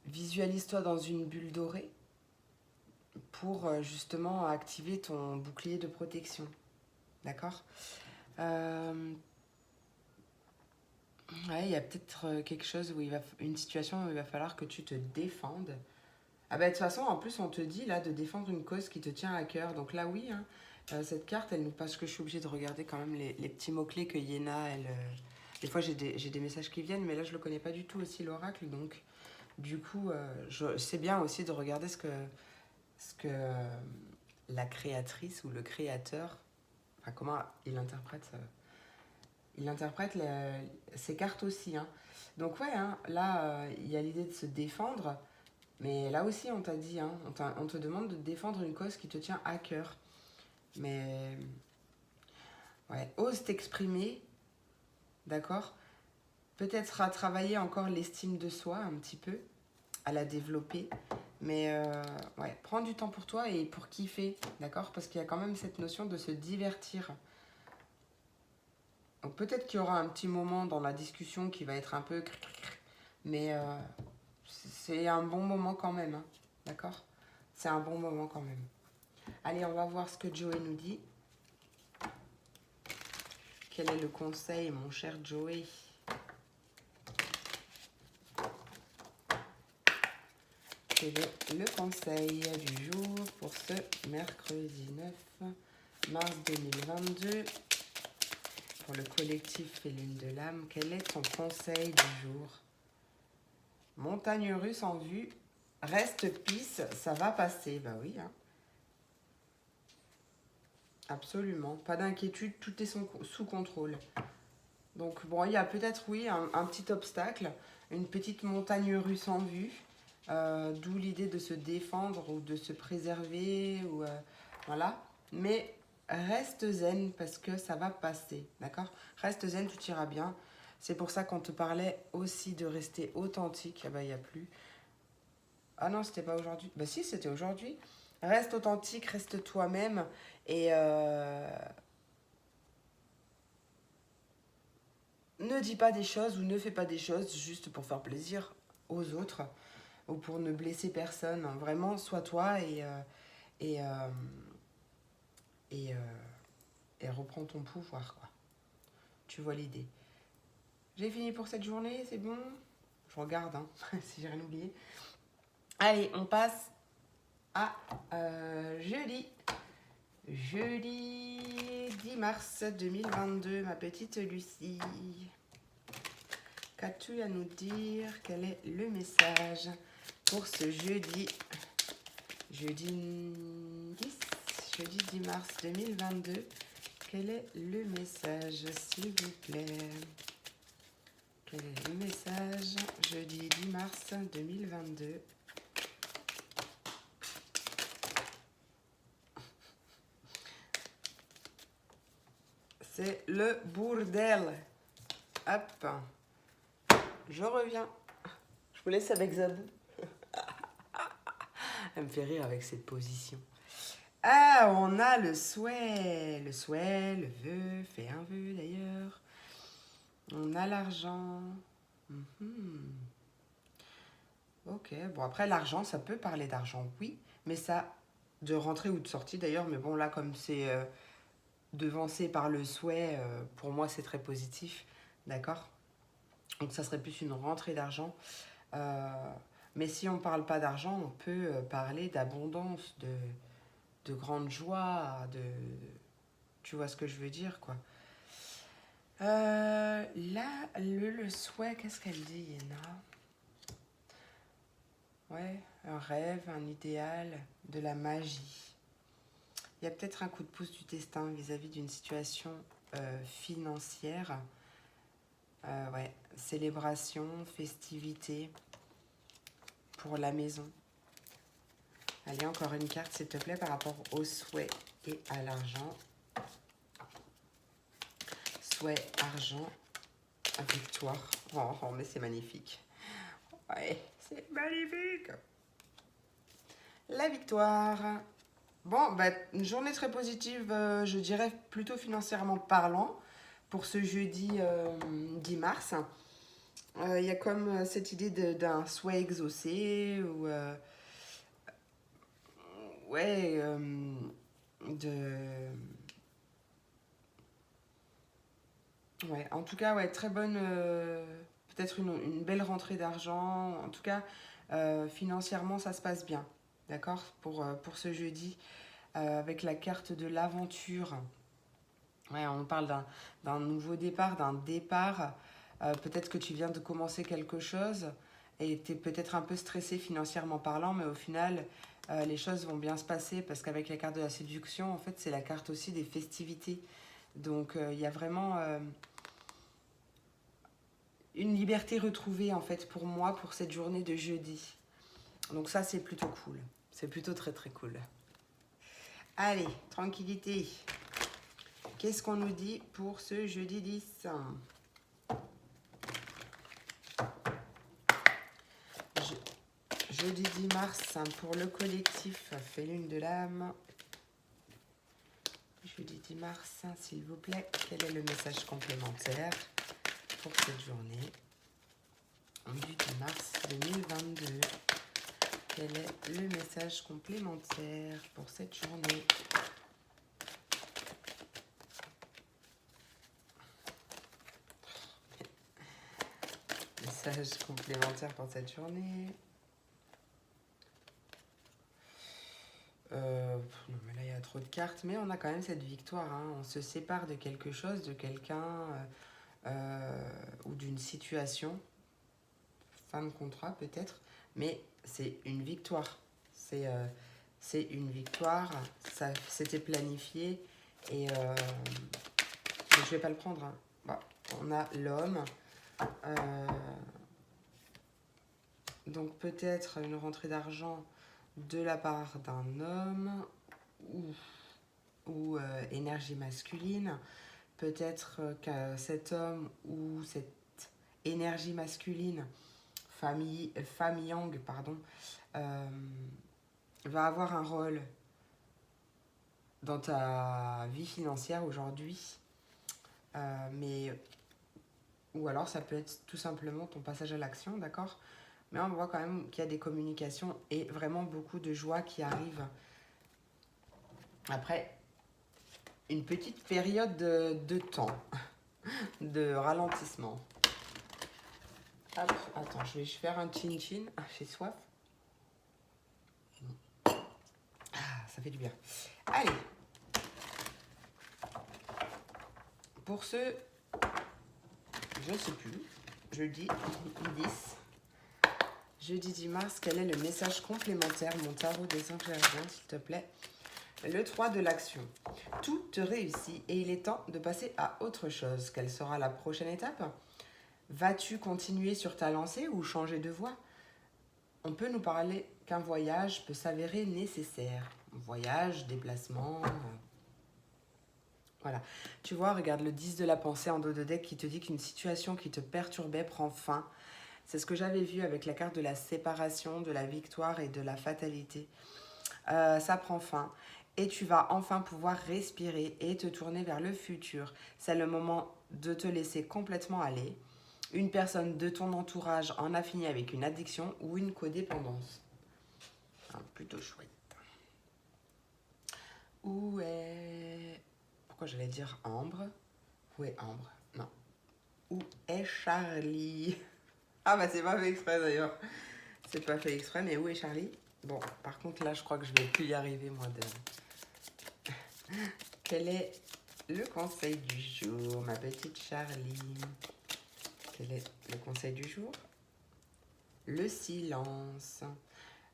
visualise-toi dans une bulle dorée pour justement activer ton bouclier de protection. D'accord? Ouais, il y a peut-être quelque chose où une situation où il va falloir que tu te défendes. Ah bah de toute façon, en plus, on te dit là de défendre une cause qui te tient à cœur. Donc là, oui, hein, cette carte, elle nous passe que je suis obligée de regarder quand même les petits mots-clés que Yéna, elle... des fois, j'ai des messages qui viennent, mais là, je le connais pas du tout aussi, l'oracle. Donc, du coup, c'est bien aussi de regarder ce que la créatrice ou le créateur, enfin, comment il interprète ces cartes aussi. Hein. Donc ouais, hein, là, il y a l'idée de se défendre. Mais là aussi, on t'a dit, hein, on te demande de défendre une cause qui te tient à cœur. Mais, ouais, ose t'exprimer, d'accord? Peut-être à travailler encore l'estime de soi un petit peu, à la développer. Mais, ouais, prends du temps pour toi et pour kiffer, d'accord? Parce qu'il y a quand même cette notion de se divertir. Donc peut-être qu'il y aura un petit moment dans la discussion qui va être un peu... Mais c'est un bon moment quand même, hein, d'accord? C'est un bon moment quand même. Allez, on va voir ce que Joey nous dit. Quel est le conseil, mon cher Joey? Quel est le conseil du jour pour ce mercredi 9 mars 2022 pour le collectif Féline de l'âme? Quel est ton conseil du jour? Montagne russe en vue, reste pisse, ça va passer. Bah oui, hein. Absolument, pas d'inquiétude, tout est sous contrôle. Donc bon, il y a peut-être, oui, un petit obstacle, une petite montagne russe en vue, d'où l'idée de se défendre ou de se préserver, ou voilà. Mais reste zen parce que ça va passer, d'accord? Reste zen, tout ira bien. C'est pour ça qu'on te parlait aussi de rester authentique. Ah bah, il n'y a plus. Ah non, c'était pas aujourd'hui. Bah si, c'était aujourd'hui. Reste authentique, reste toi-même et ne dis pas des choses ou ne fais pas des choses juste pour faire plaisir aux autres ou pour ne blesser personne. Vraiment, sois toi et, euh, et, euh, et reprends ton pouvoir, quoi. Tu vois l'idée. J'ai fini pour cette journée, c'est bon? Je regarde, hein, si j'ai rien oublié. Allez, on passe à jeudi. Jeudi 10 mars 2022, ma petite Lucie. Qu'as-tu à nous dire? Quel est le message pour ce jeudi? Jeudi 10 mars 2022. Quel est le message, s'il vous plaît? Quel est le message? Jeudi 10 mars 2022. C'est le bordel. Hop. Je reviens. Je vous laisse avec Zabou. Elle me fait rire avec cette position. Ah, on a le souhait. Le souhait, le vœu. Fais un vœu d'ailleurs. On a l'argent. Ok, bon après l'argent, ça peut parler d'argent, oui. Mais ça, de rentrée ou de sortie d'ailleurs. Mais bon là, comme c'est devancé par le souhait, pour moi c'est très positif. D'accord? Donc ça serait plus une rentrée d'argent. Mais si on ne parle pas d'argent, on peut parler d'abondance, de grande joie, tu vois ce que je veux dire, quoi. Là, le souhait, qu'est-ce qu'elle dit, Yéna? Ouais, un rêve, un idéal, de la magie. Il y a peut-être un coup de pouce du destin vis-à-vis d'une situation financière. Ouais, célébration, festivité pour la maison. Allez, encore une carte, s'il te plaît, par rapport au souhait et à l'argent. Souhait, argent, victoire. Oh, mais c'est magnifique. Ouais, c'est magnifique. La victoire. Bon, bah, une journée très positive, je dirais plutôt financièrement parlant, pour ce jeudi 10 mars. Il y a comme cette idée d'un souhait exaucé, ou ouais, de... Ouais, en tout cas, ouais, très bonne, peut-être une belle rentrée d'argent. En tout cas, financièrement, ça se passe bien, d'accord, pour ce jeudi, avec la carte de l'aventure. Ouais, on parle d'un nouveau départ, d'un départ. Peut-être que tu viens de commencer quelque chose et tu es peut-être un peu stressé financièrement parlant, mais au final, les choses vont bien se passer parce qu'avec la carte de la séduction, en fait, c'est la carte aussi des festivités. Donc, il y a vraiment une liberté retrouvée, en fait, pour moi, pour cette journée de jeudi. Donc ça, c'est plutôt cool. C'est plutôt très, très cool. Allez, tranquillité. Qu'est-ce qu'on nous dit pour ce jeudi 10 ? Jeudi 10 mars, pour le collectif Fait Lune de l'âme. Jeudi 10 mars, s'il vous plaît, quel est le message complémentaire pour cette journée du 10 mars 2022? Quel est le message complémentaire pour cette journée? Message complémentaire pour cette journée. Non, mais là, il y a trop de cartes. Mais on a quand même cette victoire. Hein. On se sépare de quelque chose, de quelqu'un ou d'une situation. Fin de contrat, peut-être. Mais c'est une victoire. C'est une victoire. Ça, c'était planifié. Et je ne vais pas le prendre. Hein. Bon, on a l'homme. Donc peut-être une rentrée d'argent de la part d'un homme ou énergie masculine. Peut-être que cet homme ou cette énergie masculine, femme yang, pardon, va avoir un rôle dans ta vie financière aujourd'hui. Mais ou alors ça peut être tout simplement ton passage à l'action, d'accord ? Mais on voit quand même qu'il y a des communications et vraiment beaucoup de joie qui arrive. Après, une petite période de temps, de ralentissement. Hop, attends, je vais faire un chin-chin. Ah, j'ai soif. Ah, ça fait du bien. Allez. Pour ce, je ne sais plus, jeudi 10. Jeudi 10 mars, quel est le message complémentaire, mon tarot des anges gardiens, s'il te plaît? Le 3 de l'action. Tout te réussit et il est temps de passer à autre chose. Quelle sera la prochaine étape? Vas-tu continuer sur ta lancée ou changer de voie? On peut nous parler qu'un voyage peut s'avérer nécessaire. Voyage, déplacement. Voilà. Tu vois, regarde le 10 de la pensée en dos de deck qui te dit qu'une situation qui te perturbait prend fin. C'est ce que j'avais vu avec la carte de la séparation, de la victoire et de la fatalité. Ça prend fin. Et tu vas enfin pouvoir respirer et te tourner vers le futur. C'est le moment de te laisser complètement aller. Une personne de ton entourage en a fini avec une addiction ou une codépendance. Plutôt chouette. Où est... Pourquoi j'allais dire Ambre? Où est Ambre? Non. Où est Charlie? Ah bah c'est pas fait exprès d'ailleurs. C'est pas fait exprès, mais où est Charlie? Bon, par contre là, je crois que je vais plus y arriver, moi. Quel est le conseil du jour, ma petite Charlie? Quel est le conseil du jour? Le silence.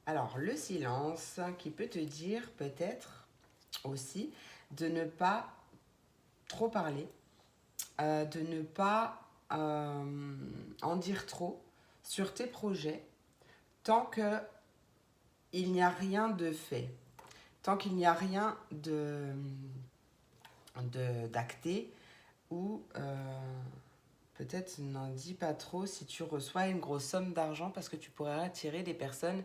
Alors, le silence qui peut te dire peut-être aussi de ne pas trop parler, de ne pas en dire trop sur tes projets tant qu'il n'y a rien de fait, tant qu'il n'y a rien d'acté ou peut-être n'en dis pas trop si tu reçois une grosse somme d'argent parce que tu pourrais attirer des personnes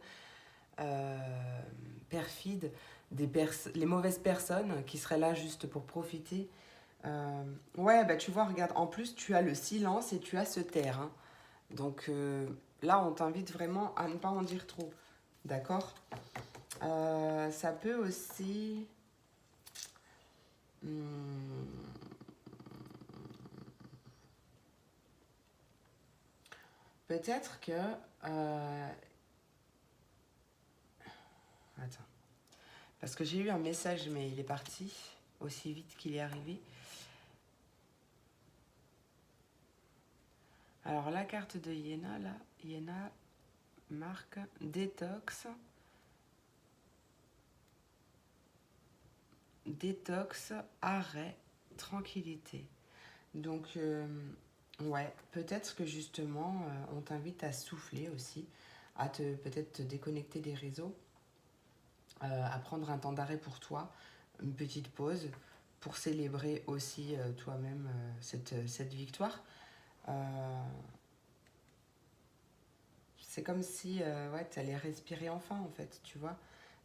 perfides, les mauvaises personnes qui seraient là juste pour profiter. Ouais, bah tu vois, regarde, en plus tu as le silence et tu as se taire. Hein. Donc là, on t'invite vraiment à ne pas en dire trop. D'accord? Ça peut aussi... peut-être que... attends. Parce que j'ai eu un message, mais il est parti aussi vite qu'il est arrivé. Alors, la carte de Iéna, là, Iéna marque détox. Détox, arrêt, tranquillité. Donc, ouais, peut-être que justement, on t'invite à souffler aussi, à peut-être te déconnecter des réseaux, à prendre un temps d'arrêt pour toi, une petite pause, pour célébrer aussi toi-même cette victoire. C'est comme si ouais, tu allais respirer enfin, en fait, tu vois.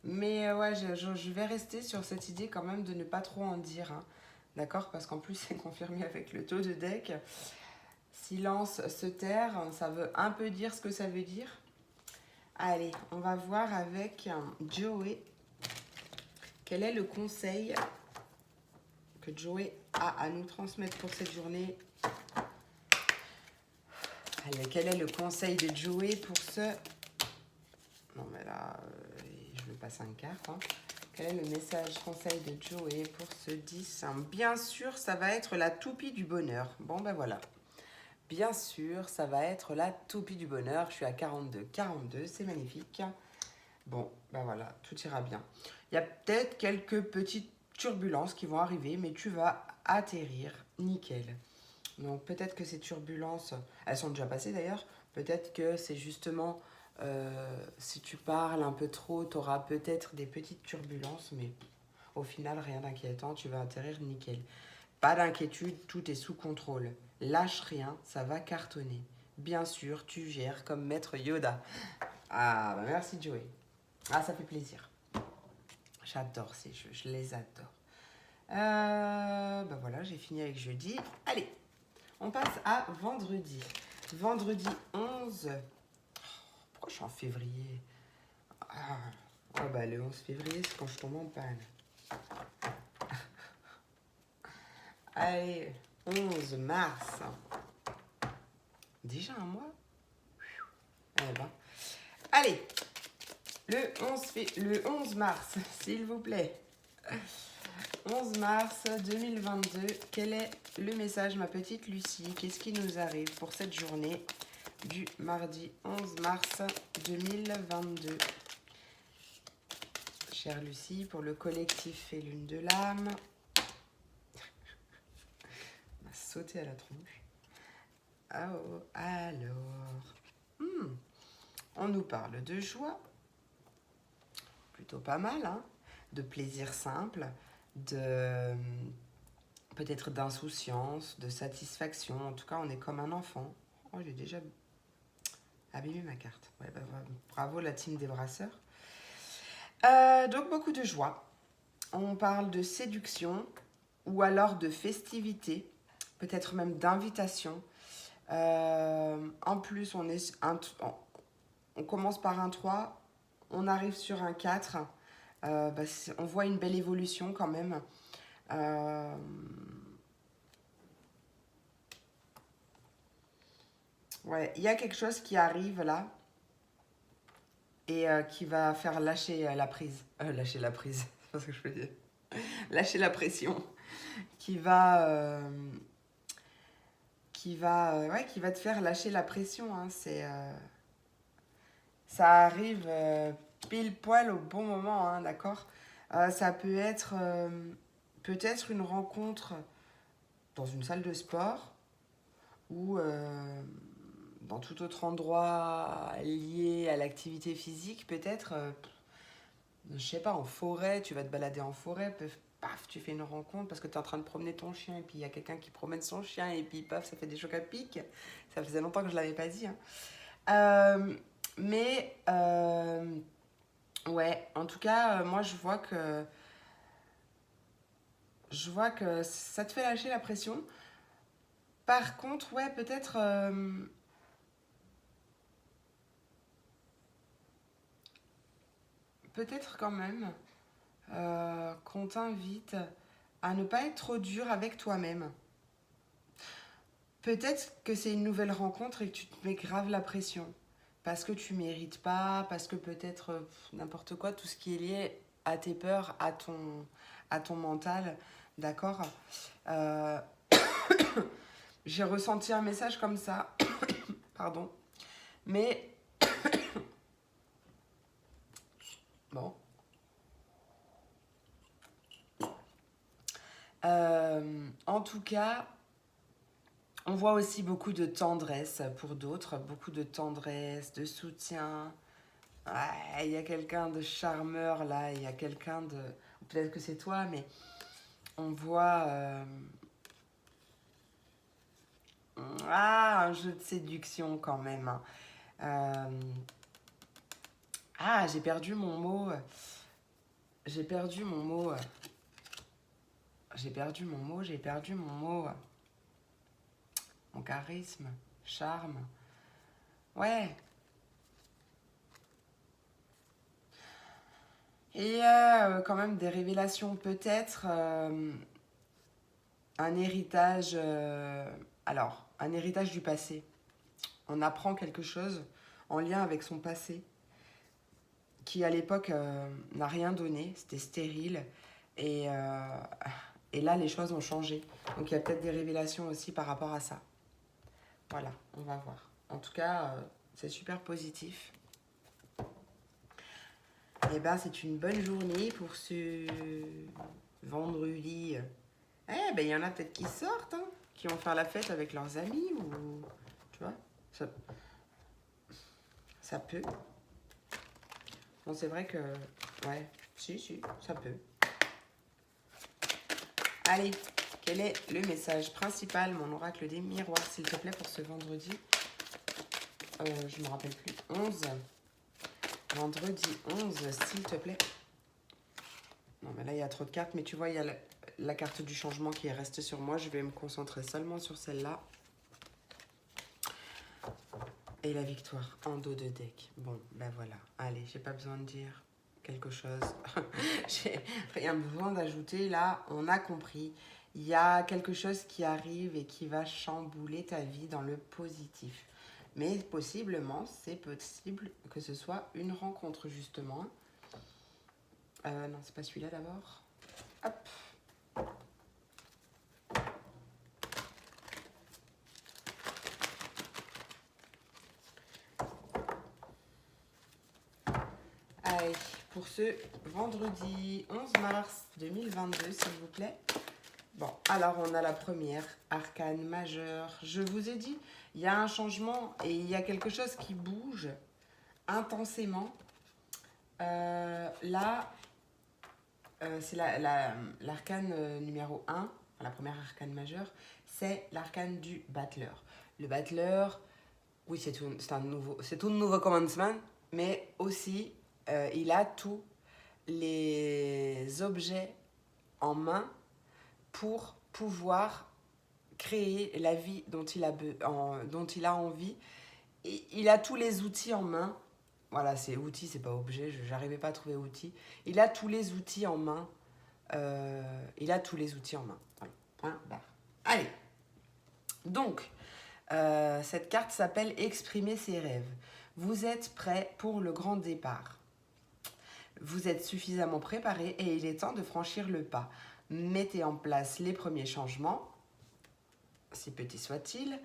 Mais ouais, je vais rester sur cette idée quand même de ne pas trop en dire. Hein. D'accord? Parce qu'en plus, c'est confirmé avec le taux de deck. Silence, se taire, ça veut un peu dire ce que ça veut dire. Allez, on va voir avec Joey. Quel est le conseil que Joey a à nous transmettre pour cette journée? Allez, quel est le conseil de Joey pour ce... Non, mais là, je veux pas 5 cartes. Hein. Quel est le message conseil de Joey pour ce 10? Bien sûr, ça va être la toupie du bonheur. Bon, ben voilà. Bien sûr, ça va être la toupie du bonheur. Je suis à 42, 42, c'est magnifique. Bon, ben voilà, tout ira bien. Il y a peut-être quelques petites turbulences qui vont arriver, mais tu vas atterrir nickel. Donc peut-être que ces turbulences, elles sont déjà passées d'ailleurs, peut-être que c'est justement, si tu parles un peu trop, tu auras peut-être des petites turbulences, mais au final, rien d'inquiétant, tu vas atterrir nickel. Pas d'inquiétude, tout est sous contrôle. Lâche rien, ça va cartonner. Bien sûr, tu gères comme maître Yoda. Ah, bah merci Joey. Ah, ça fait plaisir. J'adore ces jeux, je les adore. Bah voilà, j'ai fini avec jeudi. Allez, on passe à vendredi. Vendredi 11. Pourquoi je suis en février? Ah bah le 11 février, c'est quand je tombe en panne. Allez, 11 mars. Déjà un mois? Eh ben. Allez, le 11 mars, s'il vous plaît. 11 mars 2022, quel est le message, ma petite Lucie? Qu'est-ce qui nous arrive pour cette journée du mardi 11 mars 2022? Chère Lucie, pour le collectif et lune de l'âme. On m'a sauté à la tronche. Oh, alors. On nous parle de joie. Plutôt pas mal, hein? De plaisir simple, de peut-être d'insouciance, de satisfaction. En tout cas, on est comme un enfant. Oh, j'ai déjà abîmé ma carte. Ouais, bah, bravo la team des brasseurs. Donc, beaucoup de joie. On parle de séduction ou alors de festivité, peut-être même d'invitation. En plus, on commence par un 3, on arrive sur un 4. Bah, on voit une belle évolution quand même. Ouais, il y a quelque chose qui arrive là et qui va faire lâcher la prise. Lâcher la prise, c'est pas ce que je veux dire. Lâcher la pression. Qui va, ouais, qui va te faire lâcher la pression. Hein. Ça arrive pile poil au bon moment, hein, d'accord. Ça peut être peut-être une rencontre dans une salle de sport ou dans tout autre endroit lié à l'activité physique, peut-être, je sais pas, en forêt, tu vas te balader en forêt, paf, tu fais une rencontre parce que tu es en train de promener ton chien et puis il y a quelqu'un qui promène son chien et puis paf, ça fait des chocs à pic. Ça faisait longtemps que je l'avais pas dit. Hein. Euh, mais ouais, en tout cas, moi je vois que ça te fait lâcher la pression. Par contre, ouais, peut-être quand même qu'on t'invite à ne pas être trop dur avec toi-même. Peut-être que c'est une nouvelle rencontre et que tu te mets grave la pression. Parce que tu mérites pas, parce que peut-être n'importe quoi, tout ce qui est lié à tes peurs, à ton mental, d'accord. Euh, j'ai ressenti un message comme ça, pardon. Mais bon. En tout cas, on voit aussi beaucoup de tendresse pour d'autres, beaucoup de tendresse, de soutien. Ouais, il y a quelqu'un de charmeur là, il y a quelqu'un de... Peut-être que c'est toi, mais on voit un jeu de séduction quand même. Hein. Euh, j'ai perdu mon mot. J'ai perdu mon mot. J'ai perdu mon mot, j'ai perdu mon mot. Mon charisme, charme. Ouais. Et il y a quand même des révélations, peut-être un héritage. Alors, un héritage du passé. On apprend quelque chose en lien avec son passé qui à l'époque n'a rien donné, c'était stérile. Et, euh, et là, les choses ont changé. Donc il y a peut-être des révélations aussi par rapport à ça. Voilà, on va voir. En tout cas, c'est super positif. Et ben, c'est une bonne journée pour ce vendredi. Eh ben, il y en a peut-être qui sortent, hein, qui vont faire la fête avec leurs amis ou... Tu vois, ça peut. Bon, c'est vrai que... Ouais, si, ça peut. Allez, quel est le message principal, mon oracle des miroirs, s'il te plaît, pour ce vendredi je ne me rappelle plus. 11. Vendredi 11, s'il te plaît. Non, mais là, il y a trop de cartes, mais tu vois, il y a la carte du changement qui est restée sur moi. Je vais me concentrer seulement sur celle-là. Et la victoire en dos de deck. Bon, ben voilà. Allez, j'ai pas besoin de dire quelque chose. J'ai rien besoin d'ajouter. Là, on a compris. Il y a quelque chose qui arrive et qui va chambouler ta vie dans le positif. Mais possiblement, c'est possible que ce soit une rencontre, justement. Non, c'est pas celui-là d'abord. Hop. Allez, pour ce vendredi 11 mars 2022, s'il vous plaît. Bon, alors on a la première, arcane majeur. Je vous ai dit, il y a un changement et il y a quelque chose qui bouge intensément. Là, c'est l'arcane numéro 1, la première arcane majeure, c'est l'arcane du battleur. Le battleur, oui, c'est un nouveau commencement, mais aussi, il a tous les objets en main pour pouvoir créer la vie dont il a envie. Et il a tous les outils en main. Voilà, c'est outils, c'est pas objet, j'arrivais pas à trouver outils. Il a tous les outils en main. Il a tous les outils en main. Voilà, point barre. Allez, donc, Cette carte s'appelle Exprimer ses rêves. Vous êtes prêt pour le grand départ. Vous êtes suffisamment préparé et il est temps de franchir le pas. Mettez en place les premiers changements, si petits soient-ils.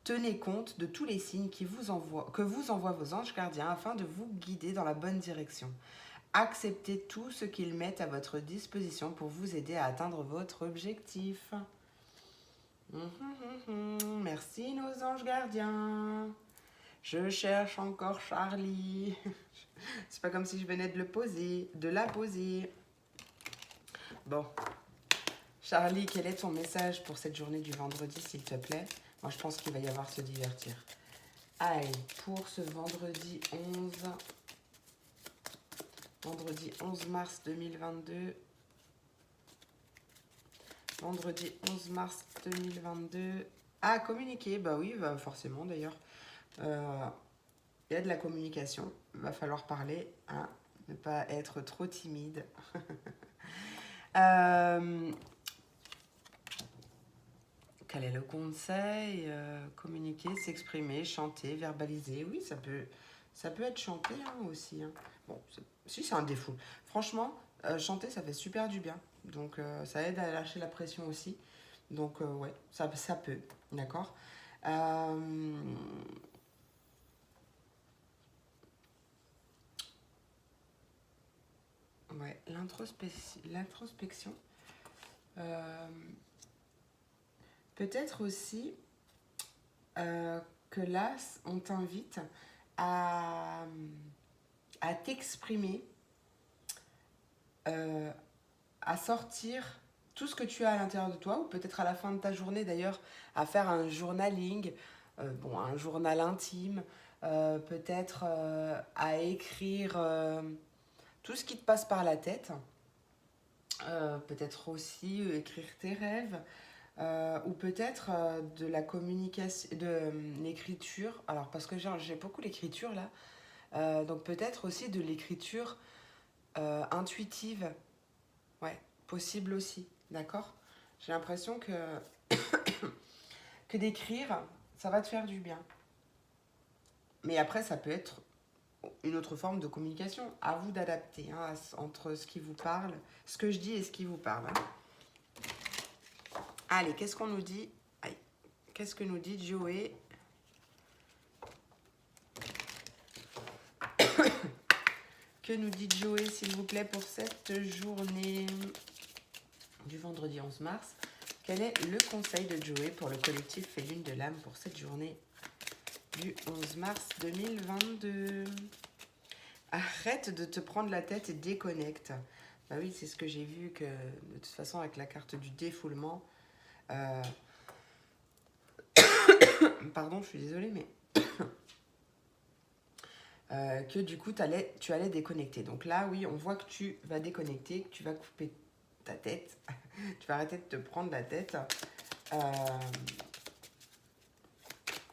Tenez compte de tous les signes que vous envoient vos anges gardiens afin de vous guider dans la bonne direction. Acceptez tout ce qu'ils mettent à votre disposition pour vous aider à atteindre votre objectif. Merci nos anges gardiens. Je cherche encore Charlie. C'est pas comme si je venais de la poser. Bon. Charlie, quel est ton message pour cette journée du vendredi, s'il te plaît? Moi, je pense qu'il va y avoir se divertir. Allez, pour ce vendredi 11 mars 2022. Vendredi 11 mars 2022. Ah, communiquer, bah oui, bah forcément d'ailleurs. Il y a de la communication, il va falloir parler, hein, ne pas être trop timide. Quel est le conseil? Communiquer, s'exprimer, chanter, verbaliser. Oui, ça peut être chanter hein, aussi. Hein. Bon, si c'est un défaut. Franchement, chanter, ça fait super du bien. Donc, ça aide à lâcher la pression aussi. Donc, ouais, ça peut. D'accord. Ouais, l'introspection. Peut-être aussi que là, on t'invite à t'exprimer, à sortir tout ce que tu as à l'intérieur de toi, ou peut-être à la fin de ta journée d'ailleurs, à faire un journaling, un journal intime, peut-être à écrire tout ce qui te passe par la tête, peut-être aussi écrire tes rêves, ou peut-être de la communication, de l'écriture. Alors parce que j'ai beaucoup l'écriture là, donc peut-être aussi de l'écriture intuitive. Ouais, possible aussi, d'accord? J'ai l'impression que d'écrire, ça va te faire du bien. Mais après, ça peut être une autre forme de communication. À vous d'adapter hein, entre ce qui vous parle, ce que je dis et ce qui vous parle. Hein. Allez, qu'est-ce qu'on nous dit? Qu'est-ce que nous dit Joey? Que nous dit Joey, s'il vous plaît, pour cette journée du vendredi 11 mars? Quel est le conseil de Joey pour le collectif Fait Lune de l'âme pour cette journée du 11 mars 2022? Arrête de te prendre la tête et déconnecte. Bah oui, c'est ce que j'ai vu que de toute façon avec la carte du défoulement. Pardon, je suis désolée, mais que du coup tu allais déconnecter. Donc là, oui, on voit que tu vas déconnecter, que tu vas couper ta tête. Tu vas arrêter de te prendre la tête.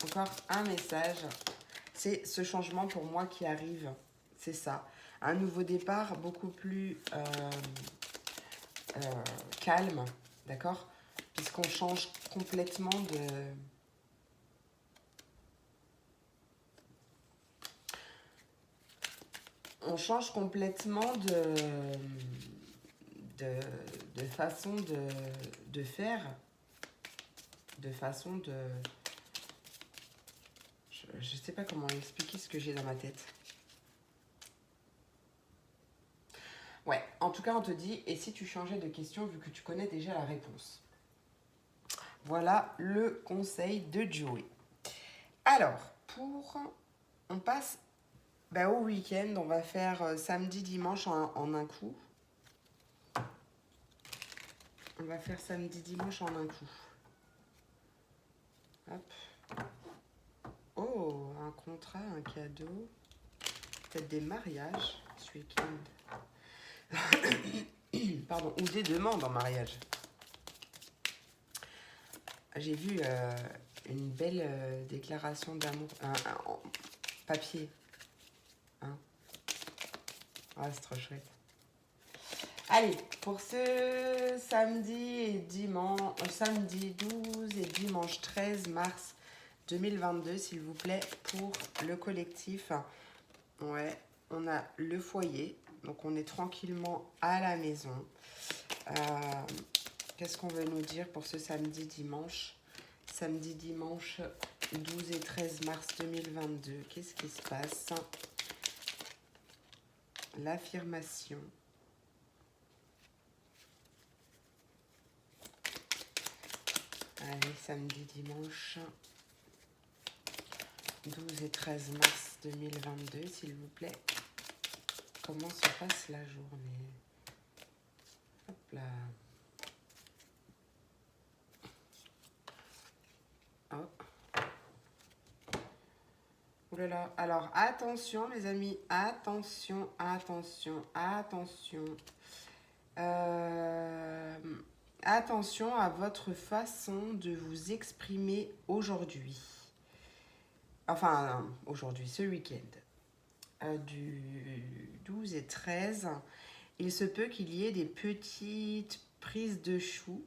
Encore un message. C'est ce changement pour moi qui arrive. C'est ça. Un nouveau départ beaucoup plus calme. D'accord? Puisqu'on change complètement de... On change complètement de façon de faire, de façon de... Je ne sais pas comment expliquer ce que j'ai dans ma tête. Ouais, en tout cas, on te dit, et si tu changeais de question vu que tu connais déjà la réponse? Voilà le conseil de Joey. Alors, on passe au week-end, on va faire samedi, dimanche en un coup. On va faire samedi, dimanche en un coup. Hop. Oh, un contrat, un cadeau. Peut-être des mariages ce week-end. Pardon, ou des demandes en mariage. J'ai vu une belle déclaration d'amour en papier. Hein? Ah, c'est trop chouette. Allez, pour ce samedi 12 et dimanche 13 mars 2022, s'il vous plaît, pour le collectif. Ouais, on a le foyer, donc on est tranquillement à la maison. Qu'est-ce qu'on veut nous dire pour ce samedi, dimanche? Samedi, dimanche 12 et 13 mars 2022. Qu'est-ce qui se passe? L'affirmation. Allez, samedi, dimanche 12 et 13 mars 2022, s'il vous plaît. Comment se passe la journée? Hop là. Oh. Ouh là là. Alors, attention, les amis. Attention, attention, attention. Attention à votre façon de vous exprimer aujourd'hui. Enfin, aujourd'hui, ce week-end. Du 12 et 13, il se peut qu'il y ait des petites prises de chou,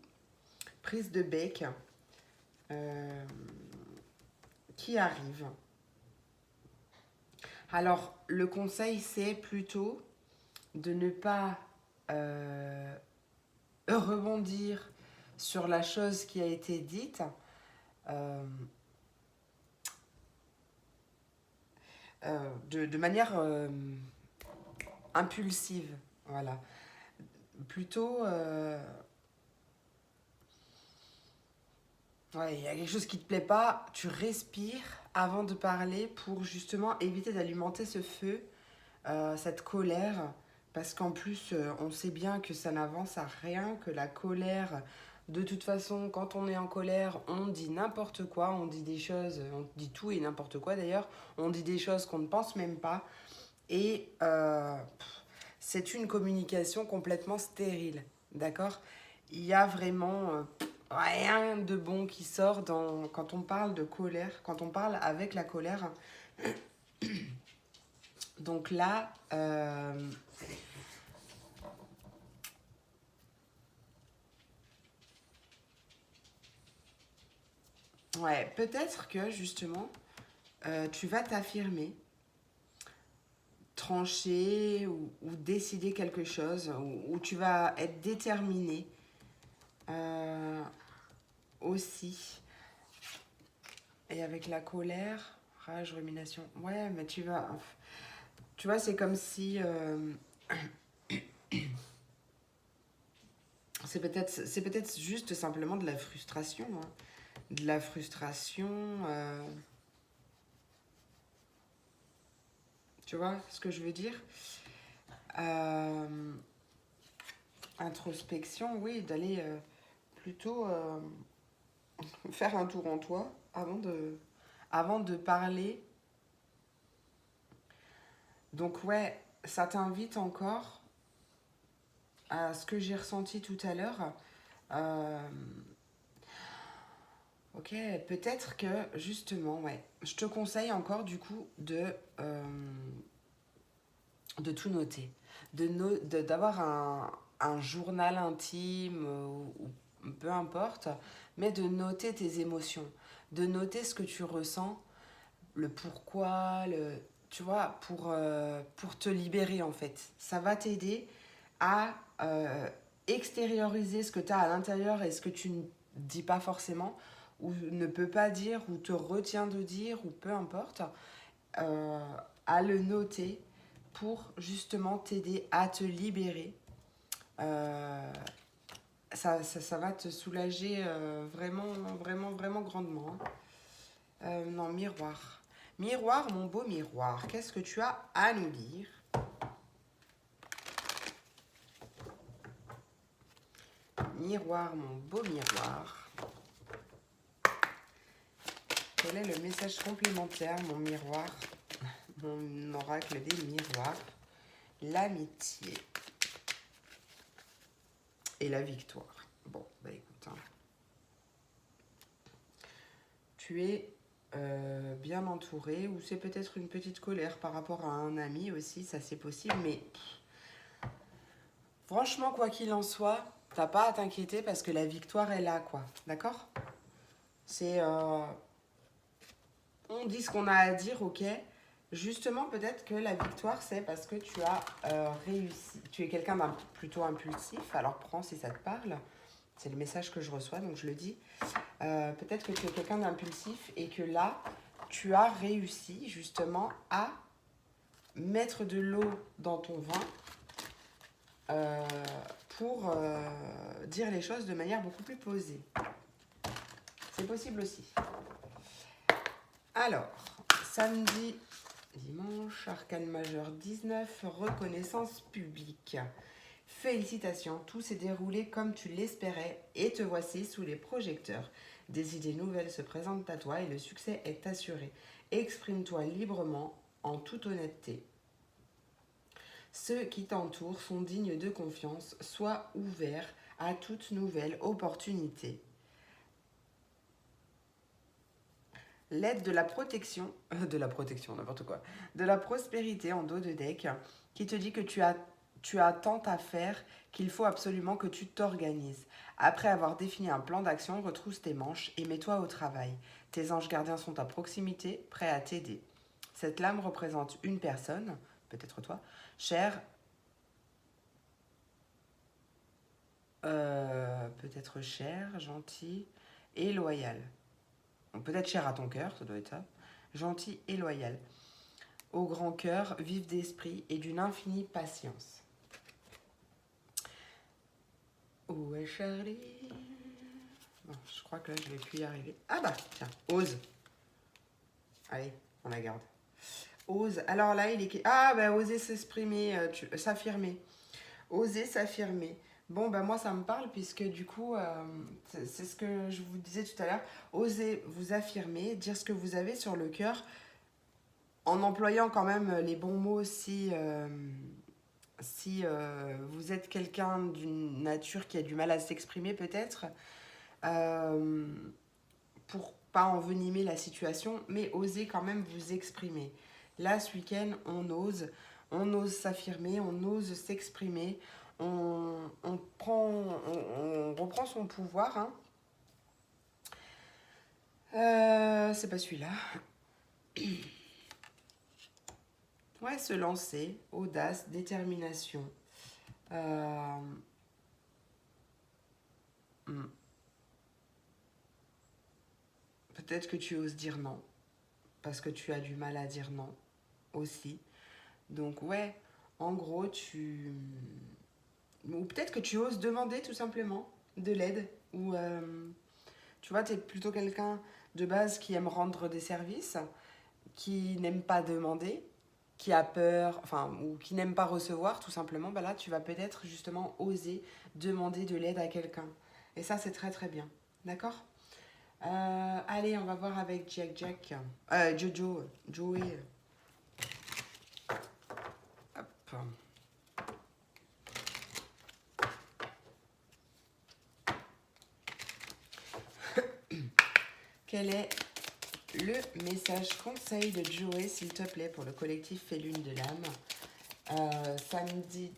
prises de bec qui arrivent. Alors, le conseil, c'est plutôt de ne pas rebondir sur la chose qui a été dite. De manière impulsive, voilà. Plutôt, ouais, il y a quelque chose qui te plaît pas, tu respires avant de parler pour justement éviter d'alimenter ce feu, cette colère, parce qu'en plus, on sait bien que ça n'avance à rien, que la colère, de toute façon, quand on est en colère, on dit n'importe quoi, on dit des choses, on dit tout et n'importe quoi d'ailleurs, on dit des choses qu'on ne pense même pas, et c'est une communication complètement stérile, d'accord? Il y a vraiment rien de bon qui sort quand on parle de colère, quand on parle avec la colère. Donc là, ouais, peut-être que justement, tu vas t'affirmer, trancher ou décider quelque chose, ou tu vas être déterminé aussi. Et avec la colère, rage, rumination, ouais, mais tu vas... Tu vois, c'est comme si... c'est peut-être juste simplement de la frustration, hein. De la frustration... tu vois ce que je veux dire? Introspection, oui, d'aller plutôt faire un tour en toi avant de parler. Donc ouais, ça t'invite encore à ce que j'ai ressenti tout à l'heure. Ok, peut-être que justement, ouais, je te conseille encore du coup de tout noter, d'avoir un journal intime ou peu importe, mais de noter tes émotions, de noter ce que tu ressens, le pourquoi, tu vois, pour te libérer en fait. Ça va t'aider à extérioriser ce que tu as à l'intérieur et ce que tu ne dis pas forcément, ou ne peux pas dire, ou te retiens de dire, ou peu importe, à le noter pour justement t'aider à te libérer. Ça va te soulager vraiment, vraiment, vraiment grandement. Non, miroir. Miroir, mon beau miroir, qu'est-ce que tu as à nous dire? Miroir, mon beau miroir. Quel est le message complémentaire, mon miroir? Mon oracle des miroirs. L'amitié. Et la victoire. Bon, bah écoute. Hein. Tu es bien entouré, ou c'est peut-être une petite colère par rapport à un ami aussi, ça c'est possible, mais franchement, quoi qu'il en soit, t'as pas à t'inquiéter parce que la victoire est là, quoi. D'accord? C'est on dit ce qu'on a à dire, ok. Justement, peut-être que la victoire, c'est parce que tu as réussi. Tu es quelqu'un d'un plutôt impulsif, alors prends si ça te parle. C'est le message que je reçois, donc je le dis. Peut-être que tu es quelqu'un d'impulsif et que là, tu as réussi justement à mettre de l'eau dans ton vin pour dire les choses de manière beaucoup plus posée. C'est possible aussi. Alors, samedi, dimanche, arcane majeur 19, reconnaissance publique. Félicitations, tout s'est déroulé comme tu l'espérais et te voici sous les projecteurs. Des idées nouvelles se présentent à toi et le succès est assuré. Exprime-toi librement, en toute honnêteté. Ceux qui t'entourent sont dignes de confiance, sois ouvert à toute nouvelle opportunité. L'aide de la protection, n'importe quoi, de la prospérité en dos de deck, qui te dit que tu as tant à faire qu'il faut absolument que tu t'organises. Après avoir défini un plan d'action, retrousse tes manches et mets-toi au travail. Tes anges gardiens sont à proximité, prêts à t'aider. Cette lame représente une personne, peut-être toi, chère, peut-être chère, gentille et loyale. Peut-être cher à ton cœur, ça doit être ça. Gentil et loyal. Au grand cœur, vif d'esprit et d'une infinie patience. Où est Charlie? Bon, je crois que là, je vais plus y arriver. Ah bah, tiens, ose. Allez, on la garde. Ose. Alors là, il est... Ah bah, oser s'exprimer, s'affirmer. Oser s'affirmer. Bon, ben moi, ça me parle puisque du coup, c'est ce que je vous disais tout à l'heure. Osez vous affirmer, dire ce que vous avez sur le cœur en employant quand même les bons mots si vous êtes quelqu'un d'une nature qui a du mal à s'exprimer peut-être, pour pas envenimer la situation, mais osez quand même vous exprimer. Là, ce week-end, on ose s'affirmer, on ose s'exprimer, on reprend son pouvoir. Hein. C'est pas celui-là. Ouais, se lancer, audace, détermination. Peut-être que tu oses dire non, parce que tu as du mal à dire non aussi. Donc ouais, en gros, ou peut-être que tu oses demander tout simplement de l'aide, ou tu vois, tu es plutôt quelqu'un de base qui aime rendre des services, qui n'aime pas demander, qui a peur, enfin, ou qui n'aime pas recevoir tout simplement, bah là, tu vas peut-être justement oser demander de l'aide à quelqu'un. Et ça, c'est très très bien. D'accord? Allez, on va voir avec Jack. Joey. Hop. Quel est le message conseil de Joey, s'il te plaît, pour le collectif Fait Lune de l'âme? Samedi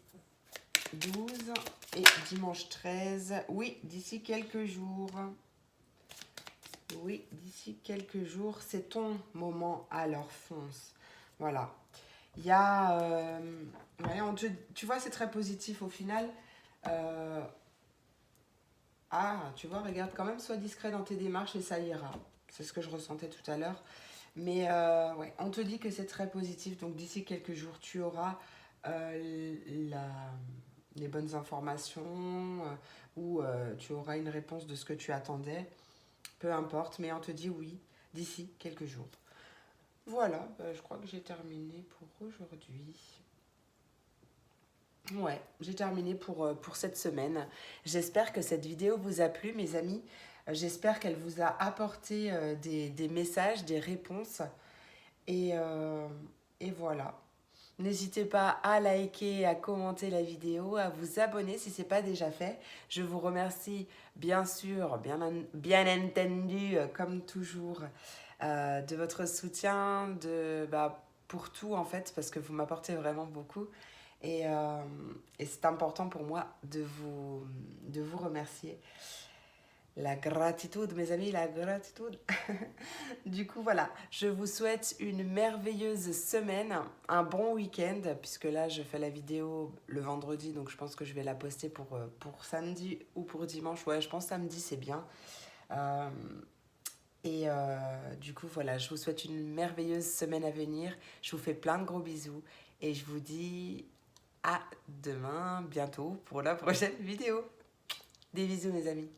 12 et dimanche 13. Oui, d'ici quelques jours. Oui, d'ici quelques jours, c'est ton moment, alors fonce. Voilà. Il y a... ouais, tu vois, c'est très positif au final. Tu vois, regarde, quand même, sois discret dans tes démarches et ça ira. C'est ce que je ressentais tout à l'heure. Mais ouais, on te dit que c'est très positif. Donc d'ici quelques jours, tu auras les bonnes informations ou tu auras une réponse de ce que tu attendais. Peu importe, mais on te dit oui d'ici quelques jours. Voilà, je crois que j'ai terminé pour aujourd'hui. Ouais, j'ai terminé pour cette semaine. J'espère que cette vidéo vous a plu, mes amis. J'espère qu'elle vous a apporté des messages, des réponses. Et, et voilà. N'hésitez pas à liker, à commenter la vidéo, à vous abonner si ce n'est pas déjà fait. Je vous remercie bien sûr, bien entendu, comme toujours, de votre soutien, pour tout en fait, parce que vous m'apportez vraiment beaucoup. Et c'est important pour moi de vous remercier. La gratitude, mes amis, la gratitude. Du coup, voilà, je vous souhaite une merveilleuse semaine, un bon week-end, puisque là, je fais la vidéo le vendredi, donc je pense que je vais la poster pour samedi ou pour dimanche. Ouais, je pense samedi, c'est bien. Euh, du coup, voilà, je vous souhaite une merveilleuse semaine à venir. Je vous fais plein de gros bisous et je vous dis à demain, bientôt, pour la prochaine vidéo. Des bisous, mes amis.